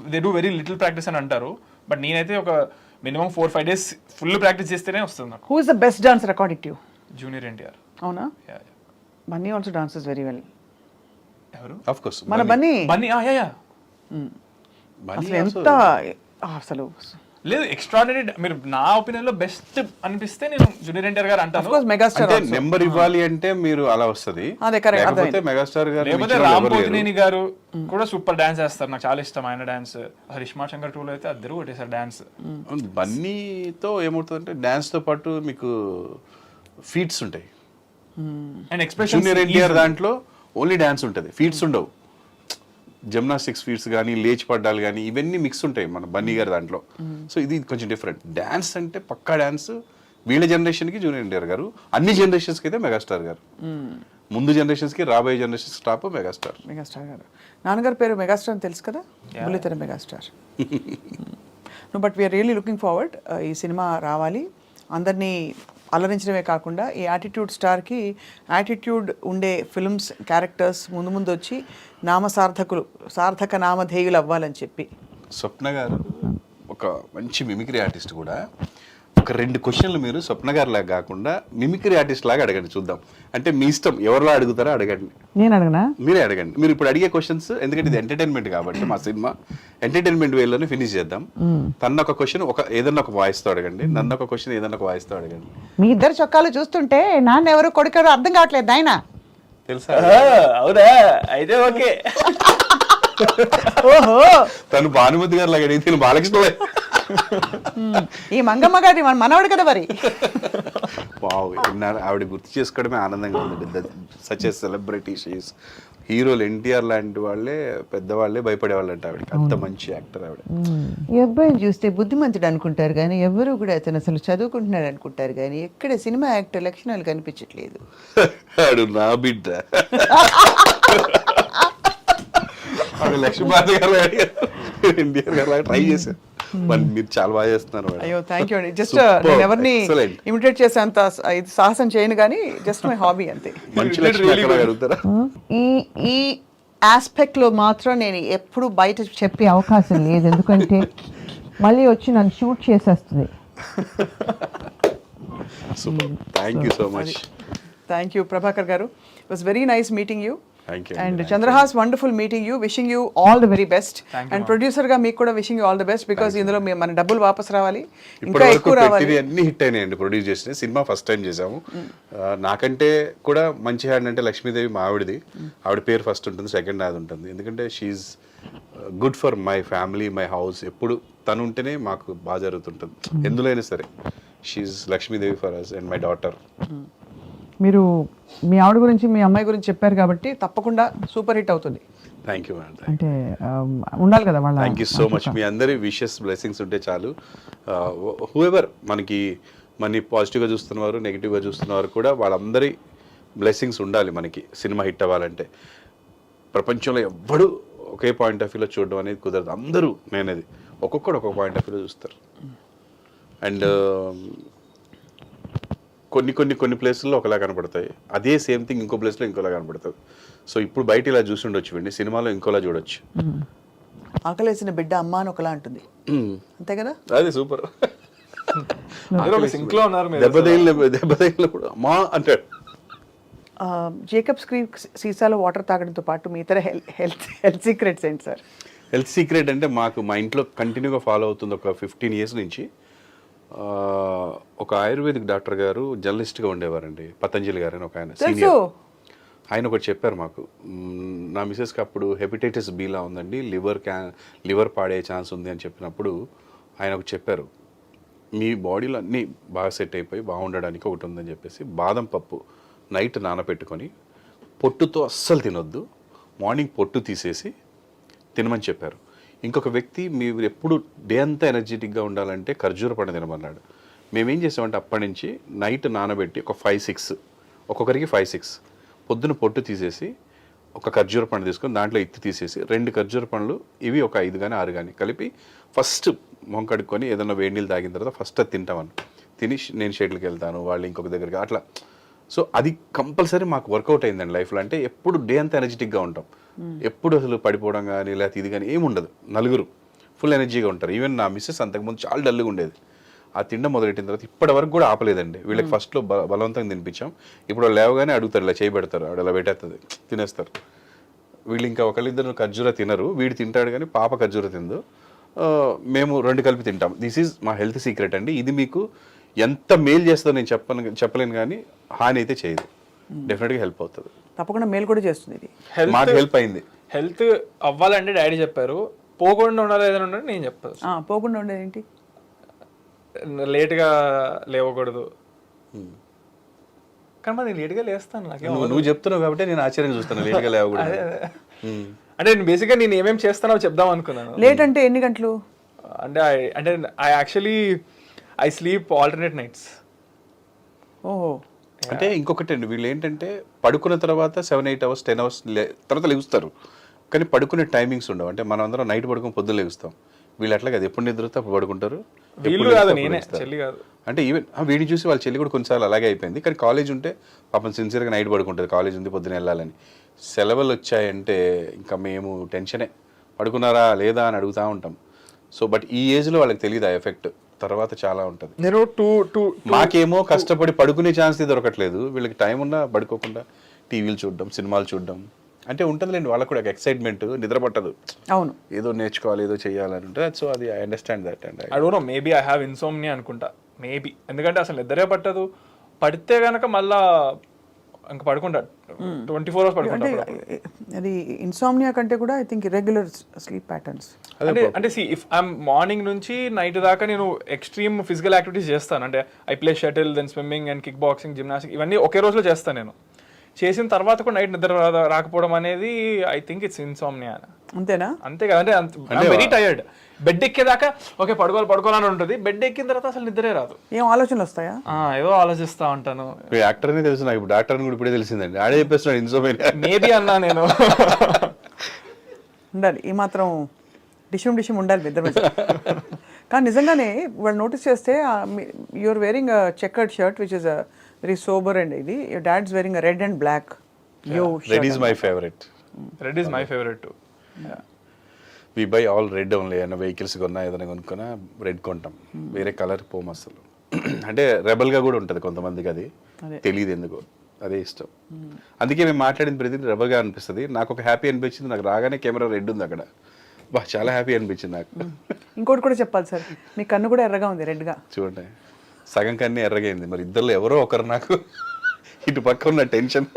they do very little practice అని అంటారు. బట్ నేనైతే ఒక మినిమం 4-5 days ఫుల్ ప్రాక్టీస్ చేస్తేనే వస్తుంది నాకు. Who is the best dancer according to you? Junior NTR. అవునా? Bunny also dances very well. ఎవరు? ఆఫ్ కోర్స్ మన బన్నీ. బన్నీ. అసలు ఎంత అసలు లేదు ఎక్స్ట్రాడినరీ. మీరు నా ఒపీనియన్ లో బెస్ట్ అనిపిస్తే నేను జూనియర్ ఎన్టీఆర్ గారు అంటాను. మెగాస్టార్ అంటే నెంబర్ ఇవ్వాలి అంటే మీరు అలా వస్తది. అదే కరెక్ట్. లేకపోతే మెగాస్టార్ గారు లేకపోతే రామ్ పోతినేని గారు కూడా సూపర్ డాన్స్ చేస్తారు. నాకు చాలా ఇష్టం ఆయన డాన్స్. హరిష్మా శంకర్ 2 లో అయితే అద్దరు కొట్టేశారు డాన్స్. బన్నీతో ఏమవుతుందంటే డాన్స్ తో పాటు మీకు ఫీట్స్ ఉంటాయి. And expression. జూనియర్ ఎన్టీఆర్ దాంట్లో ఓన్లీ డాన్స్ ఉంటుంది, ఫీట్స్ ఉండవు. జిమ్నాస్టిక్స్ ఫీట్స్ కానీ లేచి పడ్డాలు కానీ ఇవన్నీ మిక్స్ ఉంటాయి మన బన్నీ గారి దాంట్లో. సో ఇది కొంచెం డిఫరెంట్. డాన్స్ అంటే పక్కా డాన్స్. వీళ్ళ జనరేషన్కి జూనియర్ ఎన్టీఆర్ గారు, అన్ని జనరేషన్స్కి అయితే మెగాస్టార్ గారు. ముందు జనరేషన్స్కి రాబోయే జనరేషన్స్ టాప్ మెగాస్టార్ గారు. నాన్నగారి పేరు మెగాస్టార్ అని తెలుసు కదా, బుల్లితెర megastar. No but we're really looking forward. ఈ సినిమా రావాలి, అందరినీ అలరించడమే కాకుండా ఈ యాటిట్యూడ్ స్టార్కి యాటిట్యూడ్ ఉండే ఫిల్మ్స్ క్యారెక్టర్స్ ముందు ముందు వచ్చి సార్థక నామధేయులు అవ్వాలని చెప్పి. స్వప్న గారు ఒక మంచి మిమిక్రీ ఆర్టిస్ట్ కూడా. ఒక 2 క్వశ్చన్లు మీరు స్వప్న గారి లాగా కాకుండా మిమిక్రీ ఆర్టిస్ట్ లాగా అడగండి, చూద్దాం. అంటే మీ ఇష్టం, ఎవరిలో అడుగుతారో అడగండి. నేను అడగనా? మీరే అడగండి. మీరు ఇప్పుడు అడిగే క్వశ్చన్స్, ఎందుకంటే ఇది ఎంటర్టైన్మెంట్ కాబట్టి మా సినిమా ఎంటర్టైన్మెంట్ వేలోనే ఫినిష్ చేద్దాం. తన ఒక క్వశ్చన్ ఏదన్నా ఒక వాయిస్తో అడగండి, నన్ను ఒక క్వశ్చన్ ఏదన్నా ఒక వాయిస్తో అడగండి. మీ ఇద్దరు చొక్కాలు చూస్తుంటే నాన్న ఎవరు కొడుకు అర్థం కావట్లేదు ఆయన. తెలుసా? అవునా? అయితే ఓకే. ఓహో, తను భానుమతి గారు లాగా అడిగితే బాలకృష్ణ. ఈ మంగమ్మ గారి మనవడు కదా మరి. వావ్, ఆవిడ గుర్తు చేసుకోవడమే ఆనందంగా ఉంది. Such a celebrity she's. హీరోలు ఎన్టీఆర్ లాంటి వాళ్ళే పెద్దవాళ్ళే భయపడేవాళ్ళంట ఆవిడకి. అంత మంచి యాక్టర్ ఆవిడ. ఈ అబ్బాయిని చూస్తే బుద్ధిమంతుడు అనుకుంటారు కానీ ఎవరు కూడా అతను అసలు చదువుకుంటున్నాడు అనుకుంటారు కానీ ఎక్కడ సినిమా యాక్టర్ లక్షణాలు కనిపించట్లేదు. ఆడు నా బిడ్డ. ఆవిడ లక్ష్మీభారతి గారు ఎన్టీఆర్ గారు ట్రై చేశారు. మీరు చాలా బాగా చేస్తున్నారు. అయ్యో థ్యాంక్ యూ అండి. జస్ట్ నేను ఎవరిని ఇమిటేట్ చేసేంత ఇది సాహసం చేయను కానీ జస్ట్ మై హాబీ అంతే. మంచి లక్ష్మి అడుగుతారా? ఈ ఆస్పెక్ట్ లో మాత్రం నేను ఎప్పుడు బయట చెప్పే అవకాశం లేదు, ఎందుకంటే మళ్ళీ వచ్చి నన్ను షూట్ చేసేస్తుంది. Super, thank you so much. Thank you Prabhakar గారు. It was very nice meeting you. Thank you. And Chandrahas, wonderful meeting you. Wishing you all the very best. And producer గా మీకు కూడా wishing you all the best, because ఇందులో మన డబ్బులు వాపస్ రావాలి, ఇప్పటి ఇంకా వరకు ఎక్కువ రావాలి. పెట్టినవి అన్ని హిట్ అయినాయండి. ప్రొడ్యూస్ చేసిన సినిమా ఫస్ట్ టైం చేసాము. నాకంటే కూడా మంచి హ్యాండ్ అంటే లక్ష్మీదేవి మా ఆవిడది. ఆవిడ పేరు ఫస్ట్ ఉంటుంది, సెకండ్ అది ఉంటుంది. ఎందుకంటే she's good for my family, my house. ఎప్పుడు తను ఉంటేనే మాకు బాగా జరుగుతుంటుంది ఎందులో అయినా సరే. She's Lakshmidevi for us and my daughter. మీరు మీ ఆవిడ గురించి, మీ అమ్మాయి గురించి చెప్పారు కాబట్టి తప్పకుండా సూపర్ హిట్ అవుతుంది. Thank you madam. అంటే ఉండాలి కదా వాళ్ళ. Thank you so much. మీ అందరి విషెస్, బ్లెస్సింగ్స్ ఉంటే చాలు. హూఎవర్ మనకి పాజిటివ్గా చూస్తున్నవారు, నెగిటివ్గా చూస్తున్నవారు కూడా వాళ్ళందరి బ్లెస్సింగ్స్ ఉండాలి మనకి సినిమా హిట్ అవ్వాలంటే. ప్రపంచంలో ఎవ్వడు ఒకే పాయింట్ ఆఫ్ వ్యూలో చూడడం అనేది కుదరదు. అందరూ నేనేది ఒక్కొక్కడు ఒక్కొక్క పాయింట్ ఆఫ్ వ్యూలో చూస్తారు. అండ్ కొన్ని ప్లేసుల్లో ఒకలా కనపడతాయి, అదే సేమ్ థింగ్ ఇంకో ప్లేస్లో ఇంకోలా కనపడుతుంది. సో ఇప్పుడు బయట ఇలా చూసి ఉండొచ్చు అండి, సినిమాలో ఇంకోలా చూడొచ్చు. ఆకలేసిన బిడ్డ అమ్మ అని ఒకలా ఉంటుంది, అంతే కదా? అది సూపర్. సింక్ లో ఉన్నారు మీరు. దెబ్బతగిలినప్పుడు అమ్మా అంటాడు. జేకబ్ స్క్రీన్ సీసాలో వాటర్ తాగడంతో పాటు మీ ఇతర హెల్త్ సీక్రెట్స్ ఏంటి సార్? హెల్త్ సీక్రెట్ అంటే మా ఇంట్లో కంటిన్యూగా ఫాలో అవుతుంది ఒక 15 years నుంచి. ఒక ఆయుర్వేదిక్ డాక్టర్ గారు జర్నలిస్ట్గా ఉండేవారండి, పతంజలి గారు అని ఒక ఆయన సీనియర్. ఆయన ఒకటి చెప్పారు మాకు, నా మిసెస్కి అప్పుడు హెపటైటిస్ బిలా ఉందండి, లివర్ పాడే ఛాన్స్ ఉంది అని చెప్పినప్పుడు ఆయన ఒకటి చెప్పారు, మీ బాడీలో అన్నీ బాగా సెట్ అయిపోయి బాగుండడానికి ఒకటి ఉందని చెప్పేసి బాదం పప్పు నైట్ నానబెట్టుకొని పొట్టుతో అస్సలు తినొద్దు, మార్నింగ్ పొట్టు తీసేసి తినమని చెప్పారు. ఇంకొక వ్యక్తి, మీరు ఎప్పుడు డే అంతా ఎనర్జెటిక్గా ఉండాలంటే ఖర్జూర పండు తినమన్నాడు. మేమేం చేసామంటే అప్పటి నుంచి నైట్ నానబెట్టి ఒక 5-6, ఒక్కొక్కరికి 5-6 పొద్దున పొట్టు తీసేసి ఒక ఖర్జూర పండు తీసుకొని దాంట్లో ఇత్తి తీసేసి 2 ఖర్జూర పండ్లు, ఇవి ఒక 5 కానీ 6 కానీ కలిపి ఫస్ట్ మొహం కడుక్కొని ఏదైనా వేడి నీళ్ళు తాగిన తర్వాత ఫస్ట్ అది తింటామని. తిని నేను షెడ్లకి వెళ్తాను, వాళ్ళు ఇంకొక దగ్గరికి అట్లా. సో అది కంపల్సరీ మాకు వర్కౌట్ అయిందండి లైఫ్లో. అంటే ఎప్పుడు డే అంతా ఎనర్జెటిక్గా ఉంటాం, ఎప్పుడు అసలు పడిపోవడం కానీ లేకపోతే ఇది కానీ ఏమి ఉండదు. నలుగురు ఫుల్ ఎనర్జీగా ఉంటారు. ఈవెన్ నా మిస్సెస్ అంతకుముందు చాలా డల్గా ఉండేది. ఆ తిండం మొదలెట్టిన తర్వాత ఇప్పటి వరకు కూడా ఆపలేదండి. వీళ్ళకి ఫస్ట్లో బలవంతంగా తినిపించాం. ఇప్పుడు వాళ్ళు లేవగానే అడుగుతారు, ఇలా చేయి పెడతారు, ఆవిడ అలా పెట్టేస్తుంది, తినేస్తారు. వీళ్ళు ఇంకా ఒకళ్ళిద్దరు ఖర్జూర తినరు, వీడు తింటాడు కానీ పాప ఖర్జూర తిందు. మేము 2 కలిపి తింటాం. దిస్ ఈజ్ మా హెల్త్ సీక్రెట్ అండి. ఇది మీకు ఎంత మేలు చేస్తుందో నేను చెప్పలేను కానీ హాని అయితే చేయదు. డెఫినెట్గా హెల్ప్ అవుతుంది, తప్పకుండా మేలు కూడా చేస్తుంది. ఇది మాకు హెల్ప్ అయింది. హెల్త్ అవ్వాలంటే డాడీ చెప్పారు, పోకుండా ఉండాలి ఏదైనా ఉండాలి నేను చెప్తాను. పోకుండా ఉండేది ఏంటి? లేట్గా లేవకూడదు. కానీ మరి నేను లేట్గా లేస్తాను, నాకేమో నువ్వు చెప్తున్నావు కాబట్టి నేను ఆశ్చర్యంగా చూస్తాను లేట్గా లేవకూడదు. అంటే బేసిక్గా నేను ఏమేమి చేస్తానో చెప్దాం అనుకున్నాను. లేట్ అంటే ఎన్ని గంటలు? అంటే I actually I sleep alternate nights. ఓహో. అంటే ఇంకొకటి అండి, వీళ్ళు ఏంటంటే పడుకున్న తర్వాత 7-8 hours 10 hours తర్వాత లెగుస్తారు, కానీ పడుకునే టైమింగ్స్ ఉండవు. అంటే మనం అందరం నైట్ పడుకొని పొద్దున్న లెగుస్తాం. వీళ్ళు అట్లా కాదు, ఎప్పుడు నిద్రతో అప్పుడు పడుకుంటారు. వీళ్ళు కాదు, నేనే, చెల్లి కాదు. అంటే ఈవెన్ వీడిని చూసి వాళ్ళ చెల్లి కూడా కొన్నిసార్లు అలాగే అయిపోయింది. కానీ కాలేజ్ ఉంటే పాపం సిన్సియర్గా నైట్ పడుకుంటుంది, కాలేజ్ ఉంది పొద్దున వెళ్ళాలని. సెలవులు వచ్చాయంటే ఇంకా మేము టెన్షనే, పడుకున్నారా లేదా అని అడుగుతూ ఉంటాం. సో బట్ ఈ ఏజ్లో వాళ్ళకి తెలియదు ఆ ఎఫెక్ట్, తర్వాత చాలా ఉంటుంది. నేను మాకేమో కష్టపడి పడుకునే ఛాన్స్ దొరకట్లేదు, వీళ్ళకి టైం ఉన్నా పడుకోకుండా టీవీలు చూడడం, సినిమాలు చూడడం అంటే ఉంటుందిలేండి. వాళ్ళకు కూడా ఎక్సైట్మెంట్, నిద్ర పట్టదు. అవును, ఏదో నేర్చుకోవాలి, ఏదో చేయాలని ఉంటుంది. సో అది I understand that. And I don't know, maybe I have insomnia అనుకుంటా, మేబీ. ఎందుకంటే అసలు నిద్రే పట్టదు. పడితే కనుక మళ్ళా ఇంకా పడుకుంటా, 24 hours పడుకుంటా. అది ఇన్సోమ్నియా కంటే కూడా I think irregular sleep patterns. అంటే సి ఇఫ్ ఐఎమ్ మార్నింగ్ నుంచి నైట్ దాకా నేను ఎక్స్ట్రీమ్ ఫిజికల్ యాక్టివిటీస్ చేస్తాను. అంటే I play shuttle, then swimming and kick boxing, gymnastic, ఇవన్నీ ఒకే రోజులో చేస్తాను నేను. చేసిన తర్వాత కూడా నైట్ నిద్ర రాకపోవడం అనేది ఐ థింక్ ఇట్స్ ఇన్సోమ్నియా. అంతేనా? అంతే కదా, అంటే వెరీ టైర్డ్. బెడ్ ఎక్కేదాకా ఓకే పడుకోవాలని ఉంటుంది, బెడ్ ఎక్కిన తర్వాత అసలు నిద్రే రాదు. ఏం ఆలోచనలు వస్తాయా? ఏదో ఆలోచిస్తా ఉంటాను. యాక్టర్ అని తెలుసు నాకు, ఇప్పుడు డాక్టర్ అని కూడా ఇప్పుడే తెలిసిందండి. ఆడే చెప్పేస్తున్నాడు ఇన్సోమ్నియా. మేబీ అన్నా నేను. ఉండాలి ఈ మాత్రం డిషం ఉండాలి నిద్ర మధ్య. కానీ నిజంగానే వాళ్ళు నోటీస్ చేస్తే you're wearing checkered shirt which is very sober and ఇది. Your dad's wearing red and black. Red is my favourite. Red is my favourite too. We buy all red only. ఏమైనా వెహికల్స్ కొన్నా ఏదైనా కొనుక్కున్నా red కొంటాం, వేరే colour పోము అసలు. అంటే రెబల్గా కూడా ఉంటుంది కొంతమందికి, అది తెలియదు ఎందుకో, అదే ఇష్టం. అందుకే మేము మాట్లాడిన ప్రతి రెబల్గా అనిపిస్తుంది. నాకు ఒక హ్యాపీ అనిపించింది, నాకు రాగానే కెమెరా రెడ్ ఉంది అక్కడ, బా చాలా హ్యాపీ అనిపించింది నాకు. ఇంకోటి కూడా చెప్పాలి సార్, మీ కన్ను కూడా ఎర్రగా ఉంది, రెడ్గా. చూడండి, సగం కన్నీ ఎర్రగైంది. మరి ఇద్దరులో ఎవరో ఒకరు నాకు ఇటు పక్క ఉన్న tension.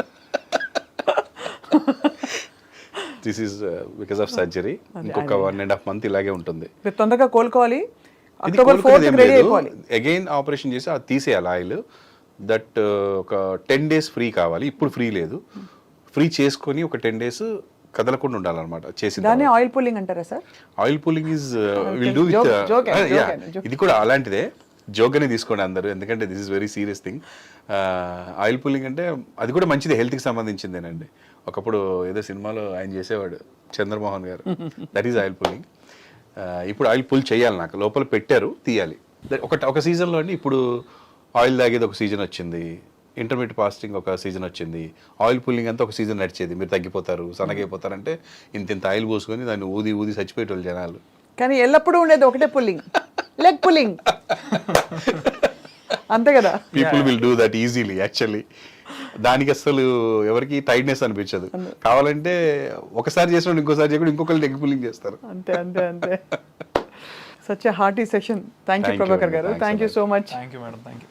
This is because of surgery. ఇంకొక 1.5 month ఇలాగే ఉంటుంది. మీరు తొందరగా కోలుకోవాలి, అక్టోబర్ 4th రెడీ అయిపోవాలి. అగైన్ ఆపరేషన్ చేసి అది తీసేయాలి ఆయిల్. దట్ ఒక 10 days ఫ్రీ కావాలి. ఇప్పుడు ఫ్రీ లేదు, ఫ్రీ చేసుకొని ఒక 10 days కదలకుండా ఉండాలన్నమాట. చేసి దాన్ని ఆయిల్ పుల్లింగ్ అంటారా sir? Oil pulling is will do with, ఇది కూడా అలాంటిదే. జోక్ అని తీసుకోండి అందరూ, ఎందుకంటే this is very serious thing. Oil pulling అంటే అది కూడా మంచిది, హెల్త్కి సంబంధించిందేనండి. ఒకప్పుడు ఏదో సినిమాలో ఆయన చేసేవాడు, చంద్రమోహన్ గారు, దట్ ఈజ్ ఆయిల్ పుల్లింగ్. ఇప్పుడు ఆయిల్ పుల్ చేయాలి, నాకు లోపల పెట్టారు, తీయాలి. ఒక సీజన్లో అండి, ఇప్పుడు ఆయిల్ తాగేది ఒక సీజన్ వచ్చింది, ఇంటర్మీడియట్ ఫాస్టింగ్ ఒక సీజన్ వచ్చింది, ఆయిల్ పుల్లింగ్ అంతా ఒక సీజన్ నడిచేది. మీరు తగ్గిపోతారు, సన్నగైపోతారంటే ఇంత ఆయిల్ పోసుకొని దాన్ని ఊది ఊది చచ్చిపోయేటోళ్ళు జనాలు. కానీ ఎల్లప్పుడూ ఉండేది ఒకటే పుల్లింగ్, లెగ్ పుల్లింగ్, అంతే కదా. People will do that easily actually. దానికి అసలు ఎవరికి టైట్నెస్ అనిపించదు. కావాలంటే ఒకసారి చేసినప్పుడు ఇంకోసారి చేయకుండా ఇంకొకరు లెగ్ పుల్లింగ్ చేస్తారు. అంతే అంతే అంతే. Such a hearty session. Thank you Prabhakar గారు, thank you so much. Thank you madam, thank you.